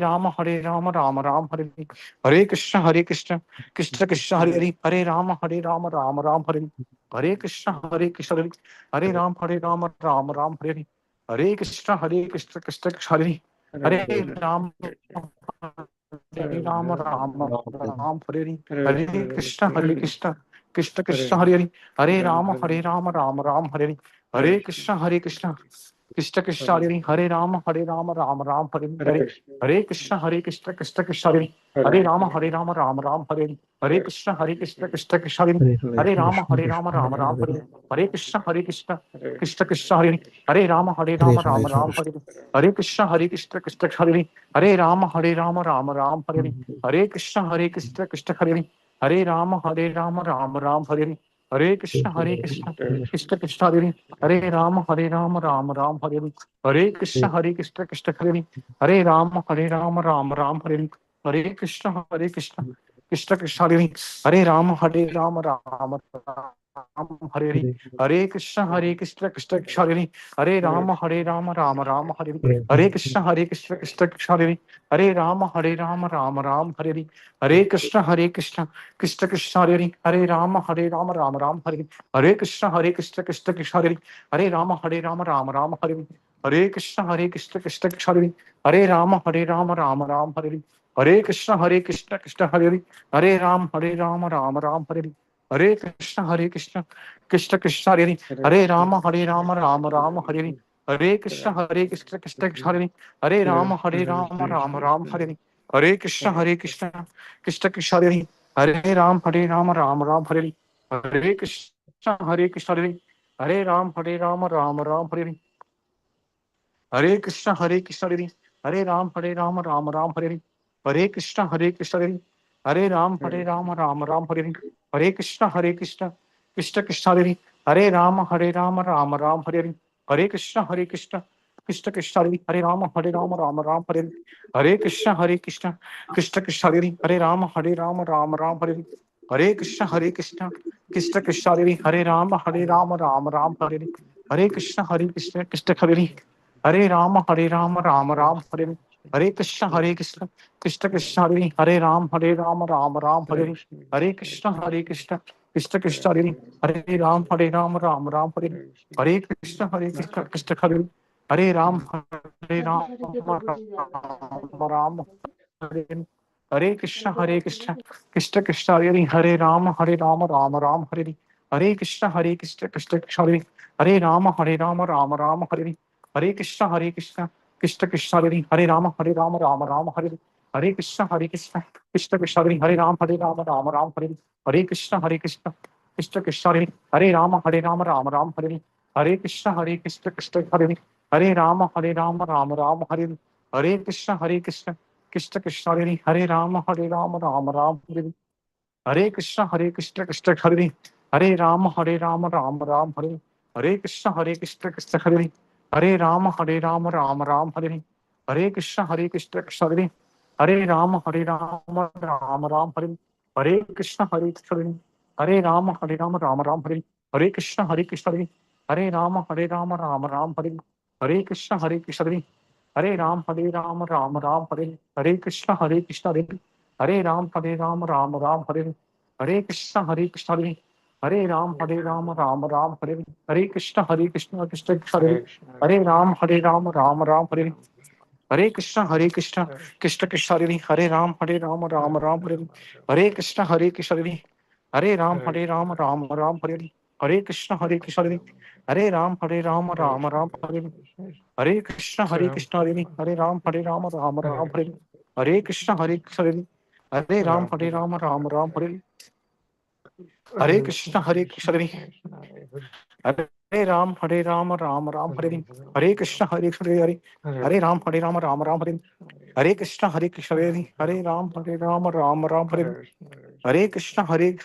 राम राम राम हरे हरे कृष्ण कृष्ण कृष्ण हरे राम राम राम हरे कृष्ण हरे राम राम हरे हरे कृष्ण कृष्ण कृष्ण हरे राम राम हरे कृष्ण कृष्ण कृष्ण कृष्ण हरे राम राम हरे हरे कृष्ण कृष्ण कृष्ण हरे राम राम राम हरे हरे कृष्ण कृष्ण कृष्ण हरे राम राम राम हरे कृष्ण कृष्ण कृष्ण हरे राम राम राम हरे कृष्ण कृष्ण कृष्ण हरे राम राम राम हरे कृष्ण कृष्ण कृष्ण हरे राम राम राम हरे कृष्ण कृष्ण हरे राम राम राम हरे कृष्ण कृष्ण कृष्ण हरे राम राम राम हरे कृष्ण कृष्ण हरे राम राम हरे कृष्ण कृष्ण कृष्ण कृष्ण हरे राम राम हरे हरे कृष्ण कृष्ण कृष्ण हरे राम राम राम हरे कृष्ण कृष्ण कृष्ण हरे राम राम राम हरे कृष्ण कृष्ण कृष्ण कृष्ण हरे राम राम राम हरे कृष्ण कृष्ण कृष्ण हरे राम राम राम हरे कृष्ण कृष्ण कृष्ण हरे राम राम राम हरे कृष्ण कृष्ण हरे राम राम राम हरे कृष्ण कृष्ण कृष्ण कृष्ण हरे राम राम राम हरे कृष्ण कृष्ण कृष्ण हरे राम राम राम हरे कृष्ण कृष्ण कृष्ण कृष्ण हरे राम राम राम हरे कृष्ण कृष्ण हरे राम राम राम हरे कृष्ण हरे राम राम राम हरे कृष्ण हरे राम राम राम हरे कृष्ण कृष्ण कृष्ण हरे राम राम राम हरे कृष्ण कृष्ण कृष्ण कृष्ण हरे राम राम राम हरे कृष्ण कृष्ण कृष्ण कृष्ण हरे राम राम राम हरे कृष्ण कृष्ण कृष्ण कृष्ण हरे राम राम राम हरे कृष्ण कृष्ण कृष्ण हरे राम राम राम हरे कृष्ण कृष्ण कृष्ण कृष्ण हरे राम राम राम हरे कृष्ण कृष्ण कृष्ण कृष्ण हरे राम राम राम हरे कृष्ण कृष्ण कृष्ण हरे राम राम हरे कृष्ण कृष्ण कृष्ण कृष्ण हरे राम राम राम हरे कृष्ण कृष्ण कृष्ण कृष्ण हरे राम राम राम हरे कृष्ण कृष्ण कृष्ण कृष्ण हरे राम राम राम हरे कृष्ण कृष्ण कृष्ण कृष्ण हरे राम राम राम हरे कृष्ण कृष्ण कृष्ण कृष्ण हरे राम राम राम हरे कृष्ण कृष्ण कृष्ण हरे राम राम राम हरे कृष्ण कृष्ण कृष्ण कृष्ण हरे राम राम राम हरे कृष्ण कृष्ण कृष्ण हरे राम राम राम हरे कृष्ण कृष्ण कृष्ण हरे राम राम राम हरे कृष्ण कृष्ण कृष्ण हरे राम राम राम हरे कृष्ण कृष्ण हरे राम राम राम हरे कृष्ण कृष्ण हरे राम राम राम हरे कृष्ण कृष्ण हरे राम राम राम हरे कृष्ण कृष्ण हरे राम राम राम हरे कृष्ण कृष्ण हरे राम राम राम हरे कृष्ण कृष्ण कृष्ण हरे राम राम राम हरे कृष्ण कृष्ण कृष्ण कृष्ण हरे राम राम राम हरे कृष्ण कृष्ण हरे राम राम राम हरे कृष्ण कृष्ण हरे राम राम राम हरे कृष्ण कृष्ण हरे राम राम राम हरे कृष्ण कृष्ण हरे राम राम हरे कृष्ण कृष्ण हरे राम राम राम हरे कृष्ण कृष्ण हरे राम राम राम हरे कृष्ण कृष्ण हरे राम राम राम हरे कृष्ण कृष्ण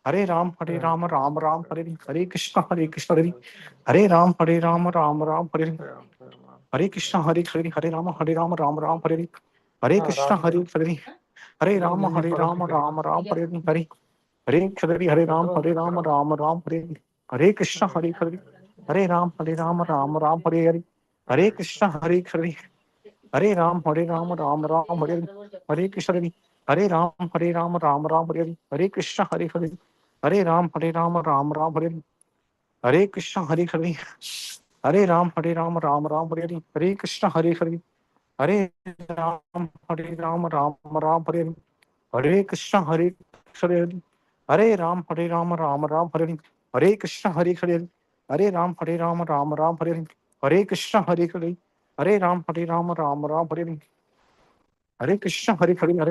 हरे राम राम राम हरे कृष्ण कृष्ण हरे राम राम राम हरे कृष्ण कृष्ण हरे राम राम राम हरे कृष्ण कृष्ण हरे राम राम राम हरे हरे कृष्ण हरे राम राम हरे कृष्ण हरे राम राम राम हरे हरे कृष्ण हरे राम राम राम हरे हरे कृष्ण हरे राम राम राम हरे कृष्ण हरे राम राम राम हरे कृष्ण हरे राम राम हरे कृष्ण हरे राम राम हरे कृष्ण हरे राम राम हरे कृष्ण हरे राम राम हरे कृष्ण हरे राम राम हरे कृष्ण हरे राम राम हरे कृष्ण हरे राम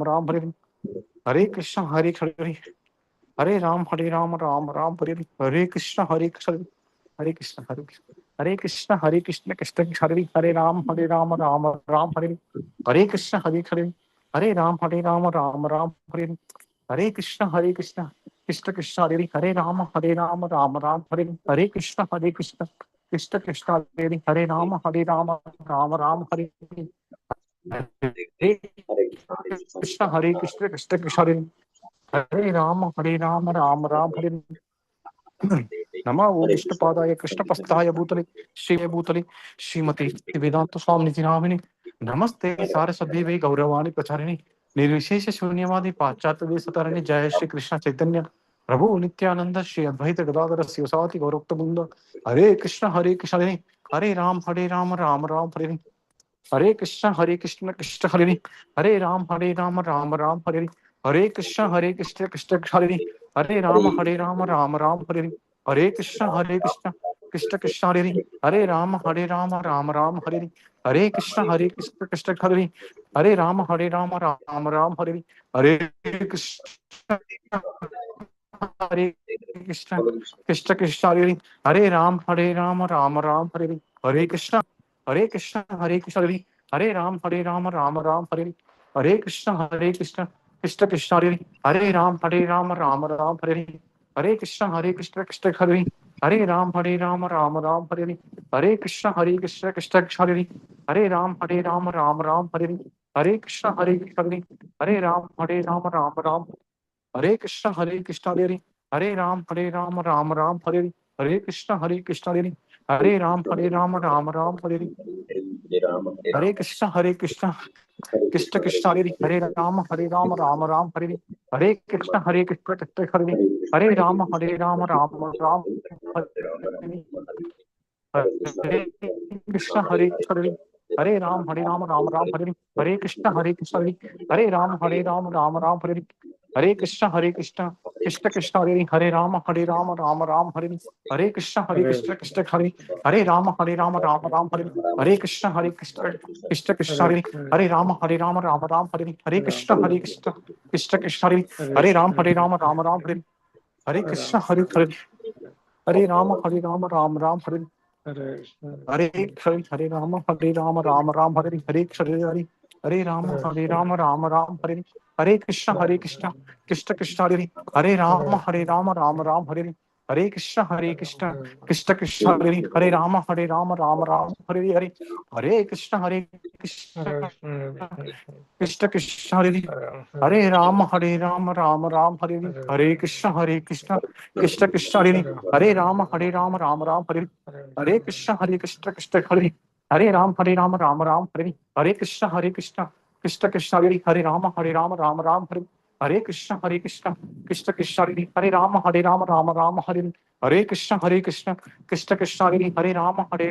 राम हरे कृष्ण हरे राम राम हरे कृष्ण हरे राम राम हरे कृष्ण हरे कृष्ण हरे कृष्ण कृष्ण हरे राम राम राम हरे कृष्ण हरे राम राम हरे कृष्ण कृष्ण कृष्ण हरे राम राम हरे कृष्ण कृष्ण कृष्ण हरे राम राम राम हरे कृष्ण कृष्ण कृष्ण हरे राम राम हरे नमः वो विष्णुपादाय कृष्णपस्ताय भूतले श्री भूतले श्रीमती वेदांत स्वामी नामिने नमस्ते सारस्वती वे गौरवाणी प्रचारिणे निर्विशेष शून्यवादी पाश्चात्य देशतारिणे जय श्री कृष्ण चैतन्य प्रभु नित्यानंद श्री अद्वैत गदाधर शिवसाति गौरोक्त बुंद हरे कृष्ण हरे राम राम हरे हरे कृष्ण कृष्ण हरे राम राम हरे हरे कृष्ण हरे राम राम हरे कृष्ण कृष्ण हरे राम राम हरे कृष्ण हरे राम राम हरे कृष्ण हरे कृष्ण कृष्ण हरे राम राम हरे कृष्ण हरे कृष्ण हरे राम राम हरे कृष्ण कृष्ण कृष्ण हरे राम राम हरे कृष्ण कृष्ण हरे राम राम हरे कृष्ण कृष्ण कृष्ण हरे राम राम हरे कृष्ण हरे राम राम हरे कृष्ण हरे राम राम हरे कृष्ण हरे राम हरे कृष्ण कृष्ण कृष्ण हरे राम राम हरे कृष्ण कृष्ण कृष्ण हरे राम राम हरे कृष्ण हरे राम राम हरे कृष्ण हरे राम राम हरे कृष्ण कृष्ण कृष्ण हरे राम हरे कृष्ण कृष्ण हरे राम राम हरे कृष्ण कृष्ण कृष्ण हरे राम हरे कृष्ण कृष्ण कृष्ण हरे राम हरे कृष्ण हरे राम हरे हरे राम हरे राम हरे कृष्ण कृष्ण कृष्ण हरे राम हरे कृष्ण कृष्ण कृष्ण हरे राम हरे कृष्ण कृष्ण कृष्ण हरे राम हरे हरे कृष्ण कृष्ण कृष्ण हरे राम हरे कृष्ण कृष्ण हरे राम हरे कृष्ण कृष्ण कृष्ण हरे राम हरे कृष्ण कृष्ण कृष्ण राम हरे कृष्ण कृष्ण कृष्ण हरे राम हरे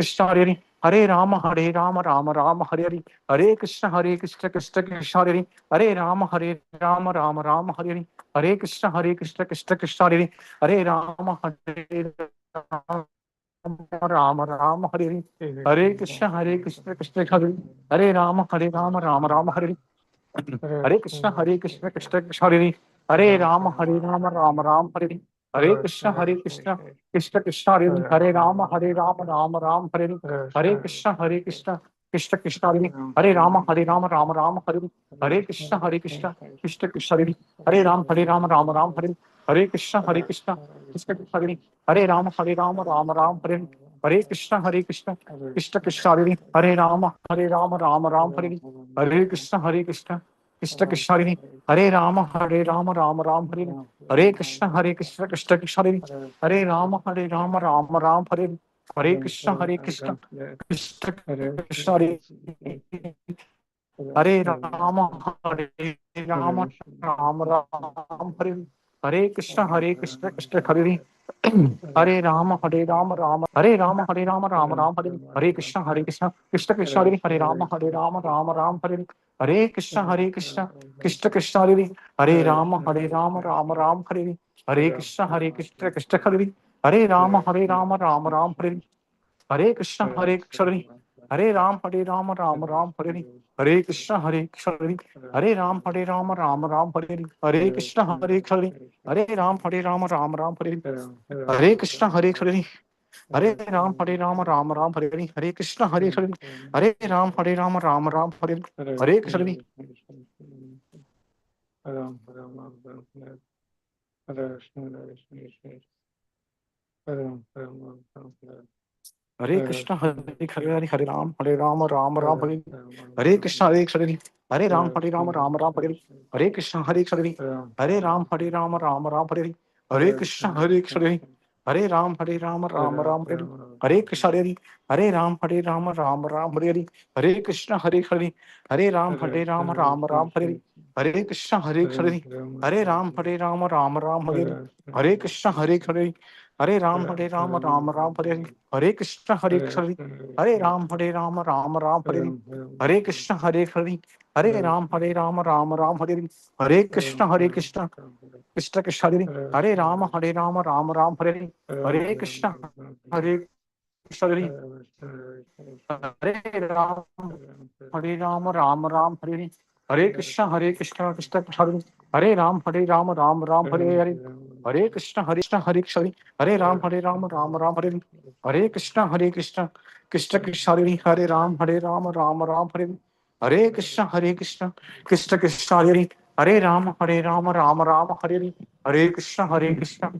कृष्ण कृष्ण हरे राम हरे कृष्ण कृष्ण कृष्ण हरे राम हरे कृष्ण कृष्ण कृष्ण हरे राम हरे कृष्ण कृष्ण कृष्ण हरे राम हरे कृष्ण कृष्ण हरे राम हरे कृष्ण कृष्ण कृष्ण हरे राम हरे कृष्ण कृष्ण कृष्ण हरे राम हरे कृष्ण कृष्ण कृष्ण हरे राम हरे कृष्ण कृष्ण कृष्ण हरे राम हरे कृष्ण कृष्ण कृष्ण हरे राम राम हरे Hare Krishna, Krishna Krishna Hare Hare Rama, Rama Rama Hare Hare Krishna, Krishna Krishna Hare Hare Rama, Rama Rama Hare Hare Krishna, Krishna Krishna Hare Hare Rama, Rama Rama Hare Hare Krishna, Krishna Krishna Hare Hare Rama, Rama Rama Hare Hare Krishna, Krishna Hare Hare Rama, Hare Rama, Rama Rama Hare Krishna, Krishna Krishna Hare Hare Rama, Rama Rama Hare Hare Krishna, Krishna Krishna Hare Hare Rama, Rama Rama Hare Hare Krishna, Krishna Hare Hare Rama, Rama Rama Hare Hare Krishna, Krishna Hare Ram, Rama Ram Hare Hare Krishna, Krishna Hare Ram, Rama Hare Hare Krishna, Krishna Hare Ram, Rama Ram Hare Hare Krishna, Krishna Hare Ram, Rama Ram Hare Hare Krishna, Krishna Hare Ram, Rama Ram Hare Hare Krishna. Hare Krishna, Hare Ram, Rama Ram Hare Hare Krishna, Krishna Hare Ram, Rama Ram Hare Hare Krishna, Krishna Hare Ram, Rama Ram Hare Hare Krishna, Krishna Hare Ram, Rama Ram Hare Hare Krishna, Hare Ram, Rama Ram Hare Hare Krishna, Krishna Hare Ram, Rama Ram Hare Hare Krishna, Krishna Hare Ram, Rama Ram Hare Hare Krishna, Krishna Hare Ram, Rama Ram Hare Hare Krishna, Krishna Hare Ram, Rama Ram Hare Hare Krishna, Krishna Hare Ram, Rama Ram Hare Hare Krishna, Krishna Krishna Hare Rama, Rama Ram Hare Hare Krishna, Krishna Hare Ram, Rama Ram Hare Hare Krishna, Krishna Krishna Hare Ram, Rama Ram Hare Hare Krishna, Krishna Hare Ram, Rama Ram Hare Hare Krishna, Krishna Krishna Hare Ram, Rama Ram Hare Hare Krishna, Krishna Krishna Hare Ram, Rama Ram Hare Hare Krishna, Krishna Krishna Hare Ram, Rama Ram Hare Hare Krishna, Krishna Krishna Hare Rama, Rama Hare Hare Krishna, Krishna Krishna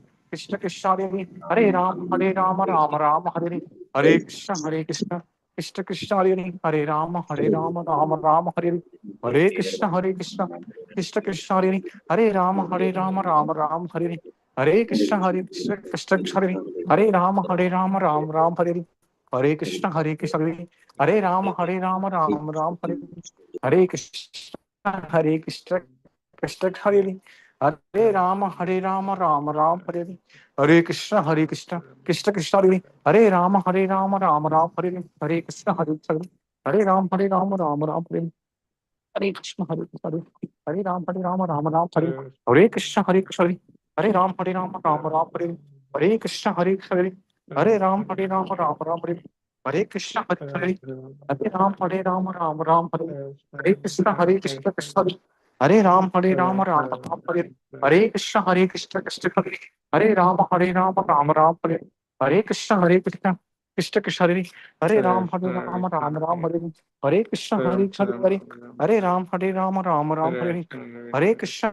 Hare Rama, Rama Hare Hare Krishna, Krishna Krishna Hare Rama, Rama Hare Hare Krishna, Krishna Hare Rama, Rama Hare Hare Krishna, Krishna Krishna Hare Rama, Rama Rama Hare Hare Krishna, Krishna Krishna Hare Rama, Rama Hare Hare Krishna, Krishna Hare Rama, Rama Rama Hare Hare Krishna, Hare Ram, Rama Ram Hare Hare Krishna, Krishna Hare Ram, Rama Ram Hare Hare Krishna, Krishna Hare Ram, Rama Ram Hare Hare Krishna, Hare Ram, Rama Ram Hare Hare Krishna, Krishna Hare Ram, Rama Ram Hare Hare Krishna, Krishna Hare Ram, Rama Ram Hare Hare Krishna, Krishna Krishna Hare Ram, Rama Ram Hare Hare Krishna, Hare Hare Ram, Rama Ram Hare Hare Krishna,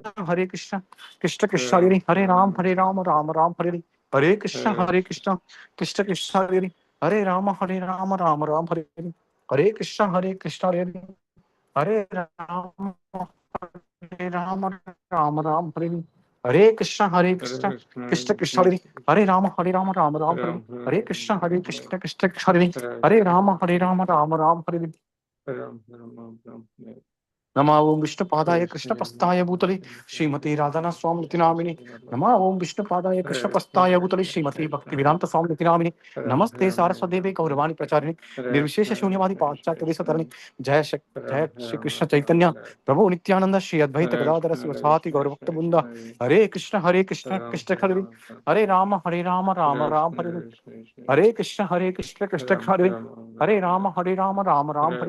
Krishna Krishna Hare Ram, Rama Ram Hare Hare Krishna, Krishna Krishna Hare Rama, Rama Ram Hare Hare Krishna, Krishna Hare Rama, Rama Ram Hare Hare Krishna, Krishna Krishna Hare Rama, Rama Ram Hare Hare Krishna, Krishna Krishna Hare Rama, Rama Ram Hare नमः ओम विष्णुपादाय कृष्णपस्ताय भूतले श्रीमती राधाना स्वामी नामिने नमः ओम विष्णुपादाय कृष्णपस्ताय भूतले श्रीमती भक्तिवेदांत स्वामी नामिने नमस्ते सारस्वती गौरवाणी प्रचारिणे निर्विशेष शून्यवादी पाश्चात्य देशतरणे जय श्री कृष्ण चैतन्य प्रभु नित्यानंद श्री अद्वैत गदाधर शिवसाति गौरभक्त वृंदा हरे कृष्ण कृष्ण हरे हरे राम राम राम हरे हरे कृष्ण कृष्ण हरे राम राम राम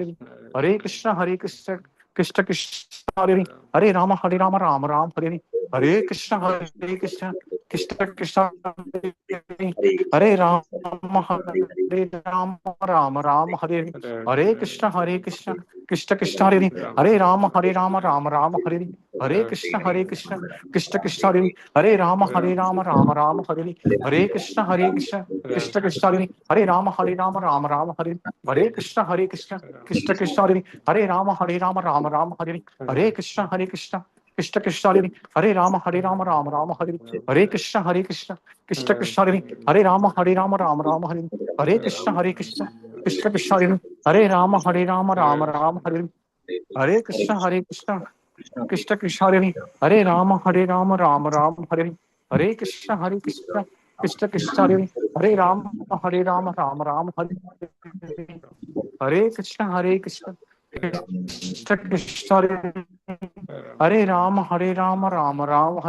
हरे कृष्ण कृष्ण कृष्ण हरे हरे राम राम राम हरे Hare Krishna, Hare Krishna, Krishna Krishna, Hare Rama, Hare Rama, Rama Rama, Hare Hare Krishna, Hare Krishna, Krishna Krishna, Hare Rama, Hare Rama, Rama Rama, Hare Krishna, Hare Krishna, Krishna Krishna, Hare Rama, Hare Rama, Rama Rama, Hare Krishna, Hare Krishna, Krishna Krishna, Hare Rama, Hare Rama, Rama Rama, Hare Krishna, Hare Krishna, Krishna Krishna, Hare Rama, Hare Rama, Rama Rama, Hare Krishna, Hare Krishna, Krishna Krishna, Hare Rama, Hare Rama, Rama Rama, Hare Krishna, Hare Krishna, Krishna Krishna, Hare Rama, Hare Rama, Rama Rama, Hare Krishna, Hare Krishna, Krishna Krishna, Hare Rama, Hare Rama, Rama Rama, Hare Krishna, Hare Krishna, Krishna Krishna, Hare Rama, Hare Rama, Rama Rama, Hare Krishna, Hare Krishna, Krishna Krishna, Hare Rama, Hare Rama, Rama Rama, Hare Krishna, Hare Krishna, Krishna Krishna, Hare Rama, Hare Rama, Rama Rama,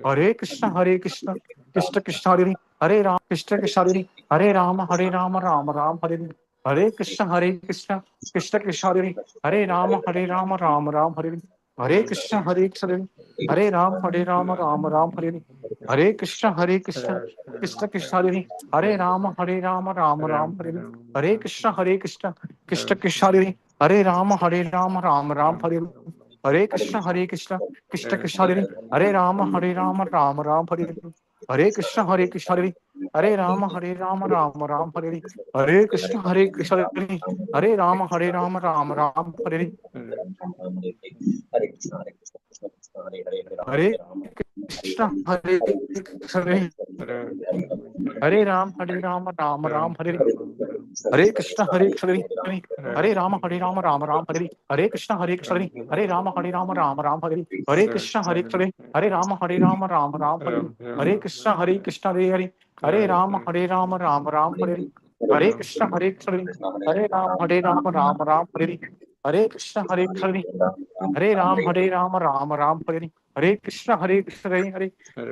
Hare Krishna, Hare Krishna, Krishna Krishna, Hare Rama, Krishna Krishna, Hare Rama, Hare Rama, Rama Rama, Hare Krishna, Hare Krishna, Krishna Krishna, Hare Rama, Hare Rama, Rama Rama, Hare Krishna, Hare Krishna, Hare Rama, Hare Rama, Rama Rama, Hare Krishna, Hare Krishna, Krishna Krishna, Hare Rama, Hare Rama, Rama Rama, Hare Krishna, Hare Krishna, Krishna Krishna, Hare Rama, Hare Rama, Rama Rama, Hare Krishna, Hare Krishna, Krishna Krishna, Hare Rama, Hare Rama, Rama Rama, Hare Krishna, Hare Krishna, Hare Rama, Hare Rama, Rama Rama, Hare Krishna, Hare Krishna, Hare Rama, Hare Rama, Rama Rama, Hare Krishna, Hare Krishna, Hare Ram, Hare Rama, Rama Ram, Hare Krishna, Hare Krishna, Hare Rama, Hare Rama, Rama Ram, Hare Krishna, Hare Krishna, Hare Rama, Hare Rama, Rama Ram, Hare Krishna, Hare Krishna, Hare Rama, Hare Rama, Rama Ram, Hare Krishna, Hare Krishna, Hare Rama, Hare Rama, Rama Ram, Hare Krishna, Hare Krishna, Hare Rama, Hare Rama, Rama Ram, Hare Krishna, Hare Krishna, Hare Ram, Hare Rama, Rama Ram, Hare Krishna, Hare Krishna,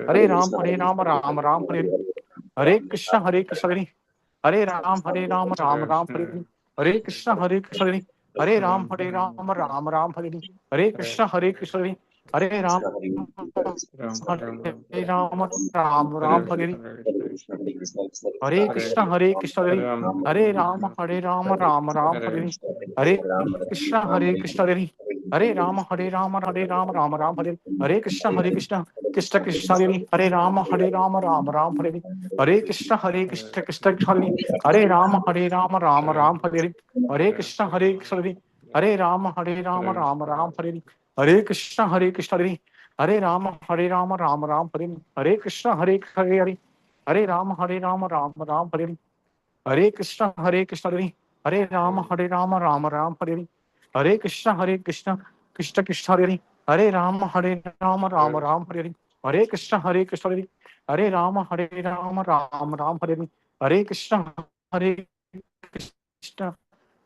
Hare Ram, Hare Rama, Rama Ram, Hare Krishna, Hare Krishna, Hare Ram, Hare Ram, Ram Ram, Hare Krishna, Hare Krishna, Hare Ram, Hare Ram, Ram Ram, Hare Krishna, Hare Krishna, Hare Ram, Hare Ram, Ram Ram, Hare Krishna, Hare Krishna, Hare Rama, Hare Rama, Rama Ram, Hare Krishna, Hare Krishna, Hare Rama, Hare Rama, Hare Rama, Rama Ram, Hare Krishna, Hare Krishna, Krishna Krishna, Hare Rama, Hare Rama, Rama Ram, Hare Krishna, Hare Krishna, Krishna Krishna, Hare Rama, Hare Rama, Rama Ram, Hare Krishna, Hare Krishna, Hare Rama, Hare Rama, Rama Ram, Hare Krishna, Hare Krishna, Hare Rama, Hare Rama, Rama Ram, Hare Krishna, Hare Krishna, Hare Rama, Hare Rama, Rama Ram, Hare Krishna, Hare Krishna, Hare Rama, Hare Rama, Rama Ram, Hare Krishna, Hare Krishna, Krishna Krishna, Hare Rama, Hare Rama, Rama Ram, Hare Krishna, Hare Krishna, Hare Rama, Hare Rama, Rama Ram, Hare Krishna, Hare Krishna,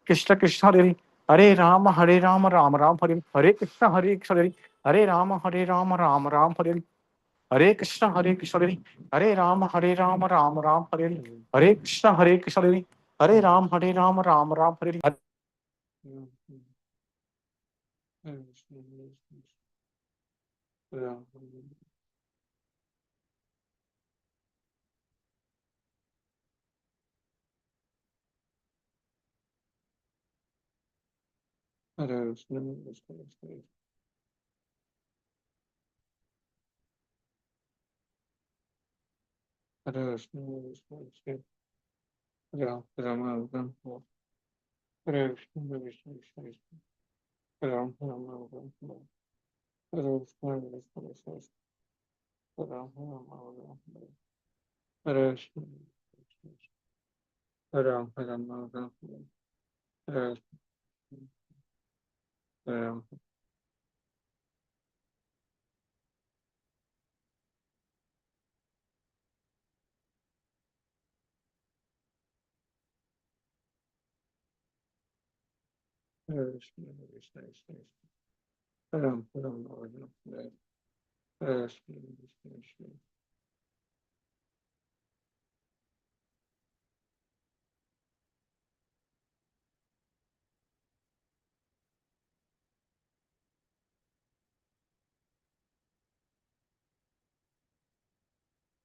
Krishna Krishna, Hare Rama, Hare Rama, Rama Ram, Hare Krishna, Hare Krishna, Hare Rama, Hare Rama, Rama Ram, Hare Krishna, Hare Krishna, Hare Rama, Hare Rama, Rama Ram, Hare Krishna, Hare Krishna, Hare Rama, Hare Rama, Rama Ram,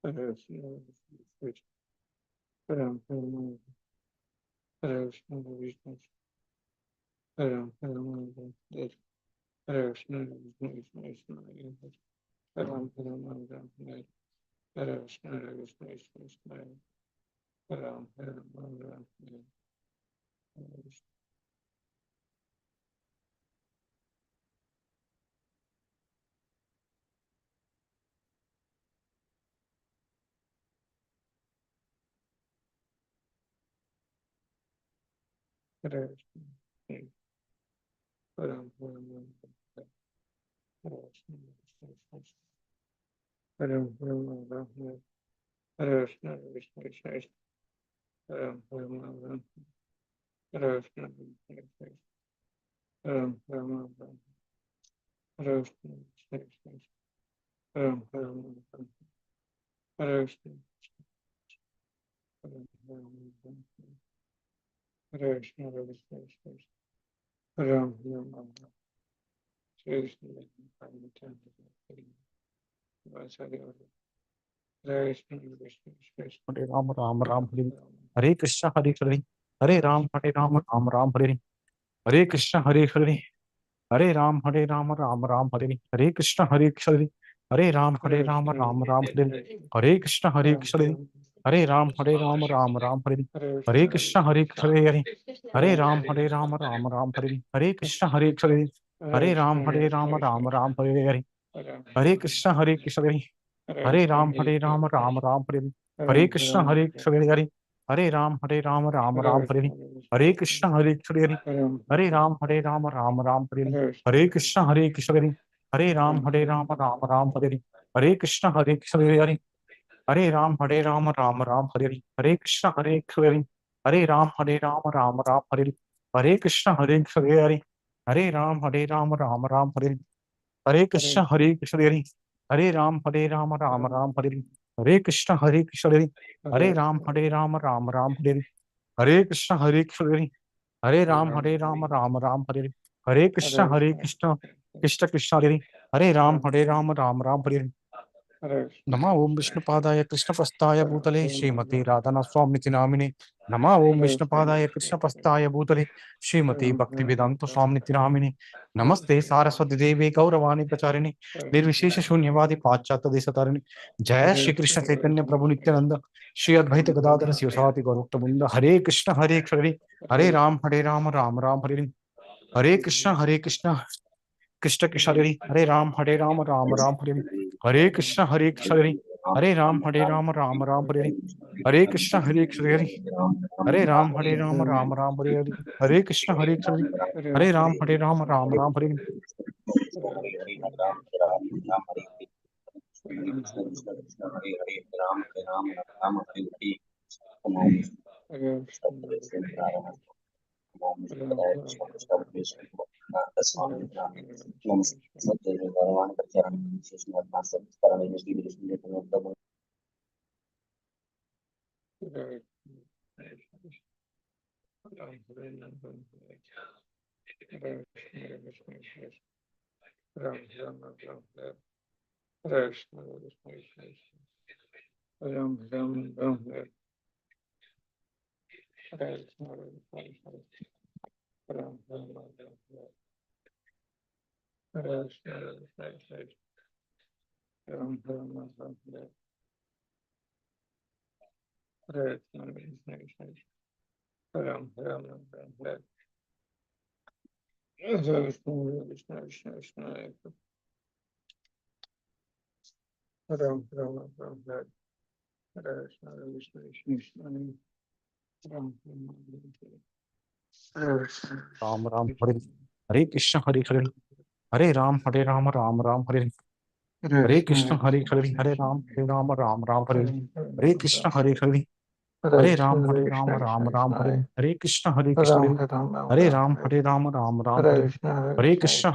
Hare Krishna, Ram Ram, Hare Krishna, Krishna, Ram Ram, Hare Krishna, Krishna, Krishna, Ram Ram, Hare Krishna, Krishna, Krishna, Ram Ram, Hare Krishna, Ram Ram, Hare Krishna, Ram Ram, Hare Krishna, Krishna, Krishna, Ram Ram, Hare Krishna, Ram Ram, Hare Krishna, Ram Ram, Hare Krishna, Hare Krishna, Ram Ram, Krishna, Hare Hare Ram Ram Ram Hare Krishna Hare Krishna Hare Ram Ram Ram Hare Krishna Hare Krishna Hare Ram Ram Ram Hare Krishna Hare Krishna Hare Ram Ram Ram Hare Krishna Hare Krishna Hare Ram Ram Ram Hare Krishna Hare Krishna Hare Ram Ram Ram Hare Krishna Hare Krishna Hare Ram Ram Ram Hare Krishna Hare Krishna Hare Ram Ram Ram Hare Krishna Hare Krishna Hare Ram Ram Ram Hare Krishna Hare Krishna Hare Ram Ram Ram Hare Krishna Hare Krishna Hare Ram Ram Ram Hare Krishna Hare Krishna Hare Ram Ram Ram Hare Krishna Hare Krishna Hare Ram Ram Ram Hare Krishna Hare Krishna Hare Ram Ram Ram Hare Krishna Hare Krishna Hare Ram Ram Ram Hare Krishna Hare Krishna Hare Ram Ram Ram Hare Krishna Hare Krishna Hare Ram Ram Ram Hare Krishna Hare Krishna Krishna Krishna Hare Ram Ram Ram नमः ओम विष्णुपादाय कृष्णप्रस्थाय भूतले श्रीमती राधानाथ स्वामी नामिने नमः ओम विष्णुपादाय कृष्णप्रस्थाय भूतले श्रीमती भक्तिवेदांत स्वामी नामिने नमस्ते सारस्वती देवे गौरवाणी प्रचारिणे निर्विशेष शून्यवादी पाश्चात्य देशतारिणे जय श्री कृष्ण चैतन्य प्रभु नित्यानंद श्री अद्वैत गदाधर शिवसादि गौरक्तवृंद हरे कृष्ण हरे राम राम राम हरे कृष्ण कृष्ण कृष्ण हरे राम राम राम हरे कृष्ण हरे राम राम राम हरे कृष्ण हरे राम राम राम हरे कृष्ण हरे Ram Ram Ram Krishna Krishna Krishna Hare Hare Hare Ram Hare Hare Om Vishnu Narayana Om Vishnu Padaya Krishna Krishna Vishnu Nanda Swami Nami Namaste Sadhguru Bhagavan Pracharan Vishnu Master Karani Vishnu Vishnu Vishnu Ram Ram Hare Krishna Hare Ram Ram Hare Krishna Hare Ram Ram Hare Krishna Hare Ram Ram Hare Krishna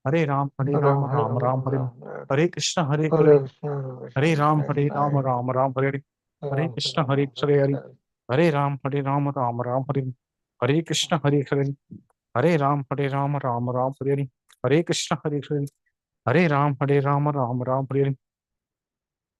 Hare Ram Hare Krishna Hare Ram Hare Krishna Hare Ram Hare Krishna Hare Ram Hare Krishna Hare Ram Hare Hare Krishna Hare Ram Ram Ram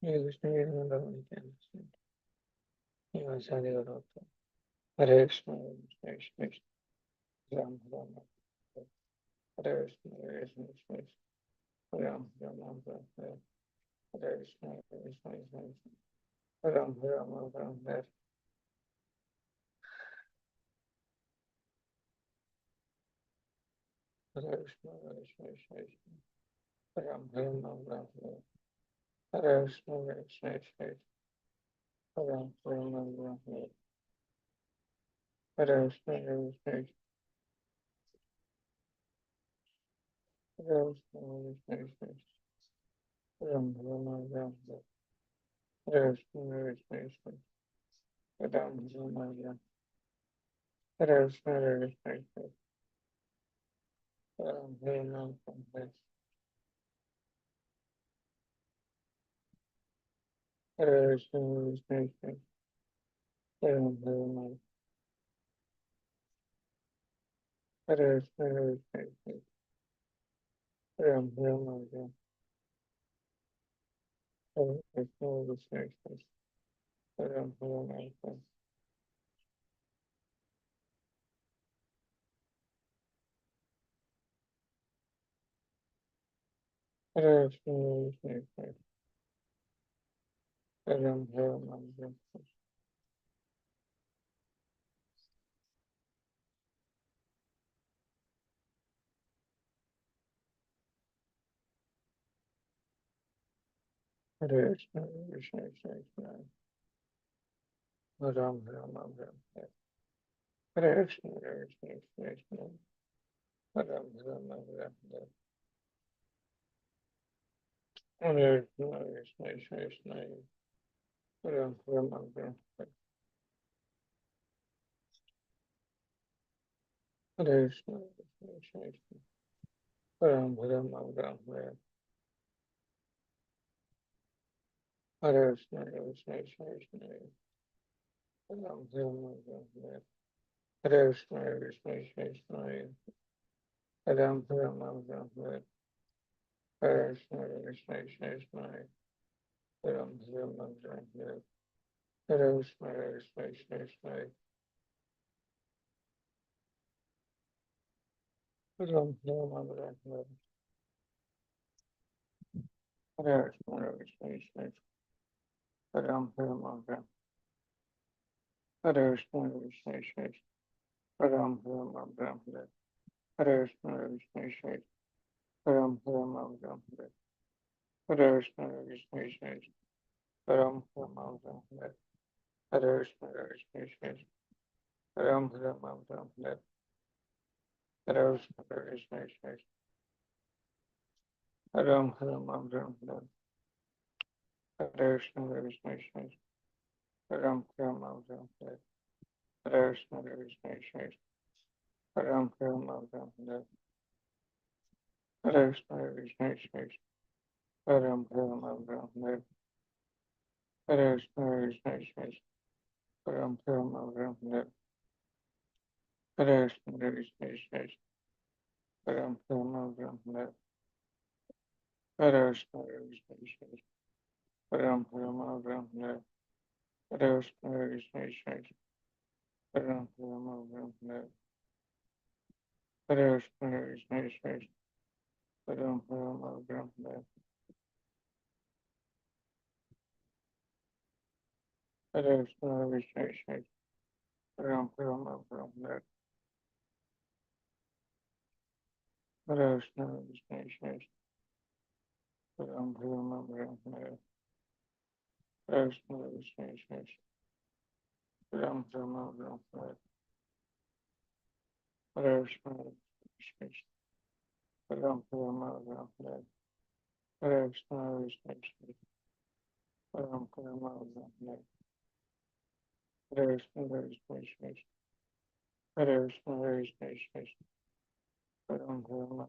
Hare Krishna, Hare Krishna, Hare Krishna, Ram Ram, Hare Krishna, Hare Krishna, Ram Ram, Hare Krishna, Hare Krishna, Ram Ram, Hare Krishna, Hare Krishna, Ram Ram, Hare Krishna, Hare Krishna, Ram Ram, Hare Krishna, Hare Krishna, Hare Krishna, Ram Ram, Hare Krishna, Hare Krishna, Ram Ram, Hare Krishna, Hare Krishna, Ram Ram, Hare Krishna, Hare Krishna, Ram Ram, Hare Krishna, Hare Krishna, Ram Ram, Hare Krishna, Hare Krishna, Ram Ram, Hare Krishna, Hare Krishna, Ram Ram, Hare Krishna, Krishna Krishna, Ram Ram, Hare Krishna, Krishna Krishna, Ram Ram, Hare Krishna, Krishna Krishna, Ram Ram, Hare Krishna, Krishna Krishna, Ram Ram, Hare Krishna, Krishna Krishna, Ram Ram, Hare Krishna, Krishna Krishna, Ram Ram, Hare Krishna, Krishna Krishna, Ram Ram, Hare Krishna, Krishna Krishna, Ram Ram, Hare Krishna, Ram Ram, Hare Krishna, Krishna, Ram Ram, Hare Krishna, Krishna, Ram Ram, Hare Krishna, Krishna, Ram Ram, Hare Krishna, Krishna, Ram Ram, Hare Krishna, Krishna, Ram Ram, Hare Krishna, Krishna, Ram Ram, Hare Krishna, Krishna, Ram Ram, Hare Krishna, Krishna, Ram Ram, Hare Krishna, Krishna, Ram Ram, Hare Krishna, Krishna, Ram Ram, Hare Krishna, Krishna, Ram Ram, Hare Krishna, Krishna, Ram Ram, Hare Krishna, Krishna, Ram Ram, Hare Krishna, Krishna, Ram Ram, Hare Krishna, Krishna, Ram Ram, Hare Krishna, Krishna, Ram Ram, Hare Krishna, Krishna, Ram Ram, Hare Krishna, Krishna, Ram Ram, Hare Krishna, Krishna, Hare Krishna, Krishna, Ram Ram,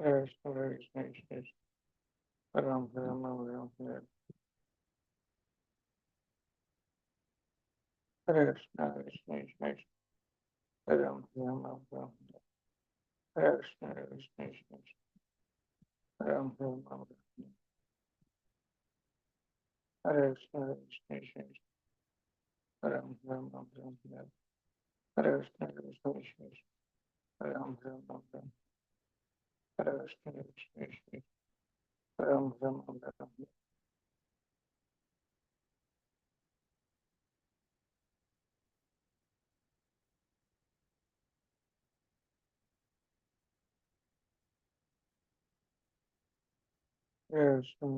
Hare Krishna, Krishna, Ram Ram, Hare Krishna, Krishna, Ram Ram, Hare Krishna, Krishna, Ram Ram, Hare Krishna, Hare Krishna, Hare Ram, Hare Ram, Hare Krishna, Hare Krishna, Hare Ram, Hare Ram, Hare Krishna, Hare Krishna, Hare Ram, Hare Ram, Hare Krishna, Hare Krishna,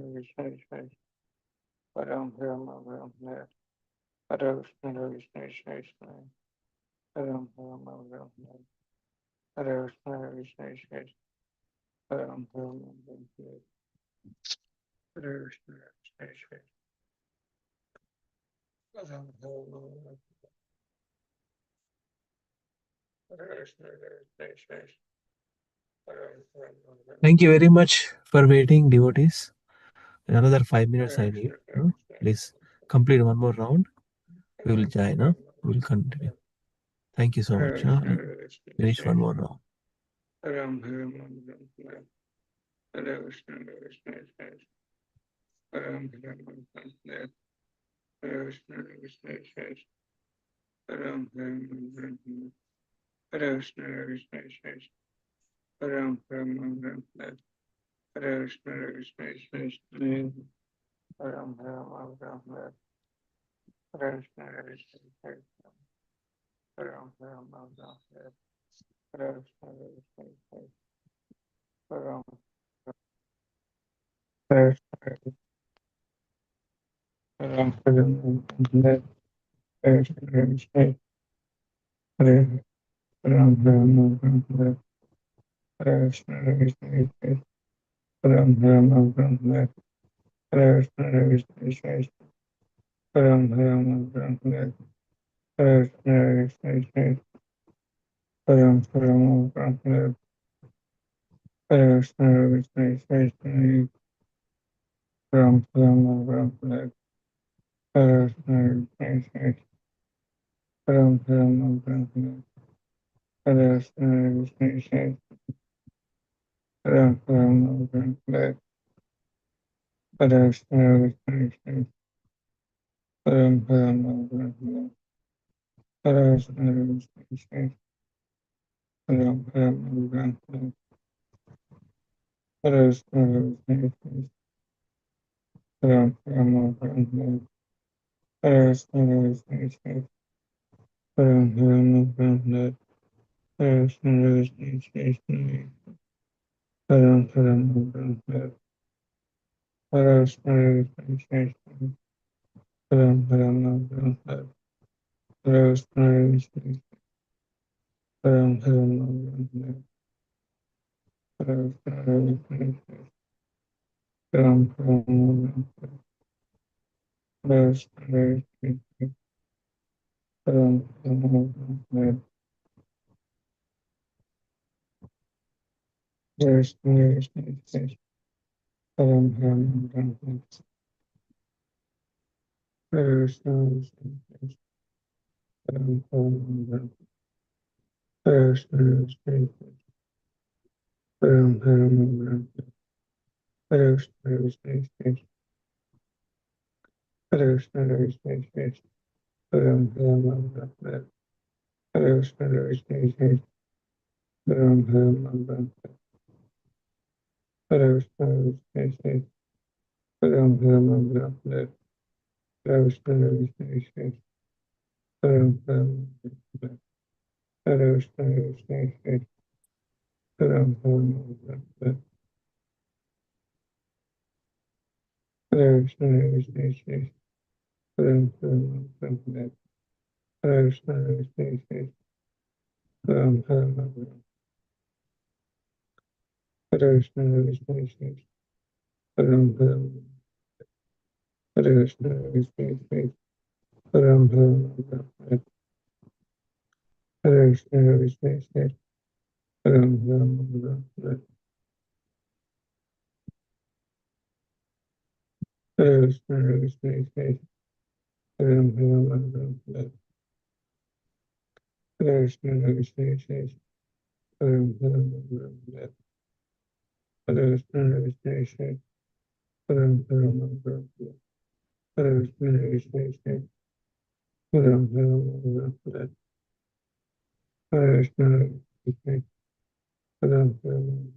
Hare Ram, Hare Ram, Hare Krishna, Hare Krishna, Hare Ram, Hare Ram, Hare Krishna, Hare Krishna, Hare Ram, Hare Ram, Hare Krishna, Hare Krishna, Hare Ram, Hare Krishna, Hare Krishna, Thank you very much for waiting, devotees. Another 5 minutes I need. Please complete one more round. We will join. We will continue. Thank you so much. Finish one more round. Ram, Hare Ram, Hare Krishna, Hare Krishna, Ram, Hare Ram, Hare Krishna, Hare Krishna, Ram, Hare Ram, Hare Krishna, Hare Krishna, Ram, Hare Ram, Hare Krishna, Hare Krishna, Ram, Hare Ram, Hare Krishna, Hare Krishna, Ram, Hare Ram, Hare Krishna, Hare Krishna, Ram, Hare Ram, Hare Krishna, Hare Ram, Hare Krishna, Ram, Hare Krishna, Ram, Hare Krishna, Ram, Hare Krishna, Ram, Hare Krishna, Ram, Hare Krishna, Ram, Hare Krishna, Ram, Hare Krishna, Ram, Hare Krishna, Ram, Hare Krishna, Ram, Hare Krishna, Ram, Hare Krishna, Ram, Hare Krishna, Ram, Hare Krishna, Ram, Hare Krishna, Ram, Krishna, Ram, Hare Krishna, Ram, Hare Krishna, Ram, Hare Krishna, Hare Krishna, Ram, Hare Krishna, Ram, Hare Krishna, Ram, Hare Krishna, Ram, Hare Krishna, Ram, Hare Krishna, Ram, Hare Krishna, Ram, Hare Krishna, Ram, Hare Krishna, Ram, Hare Krishna, Ram, Hare Krishna, Ram, Hare Krishna, Ram, Hare Krishna, Ram, Hare Krishna, Hare Krishna, Krishna Ram, Ram, Ram, Hare Krishna, Hare Krishna, Ram, Ram.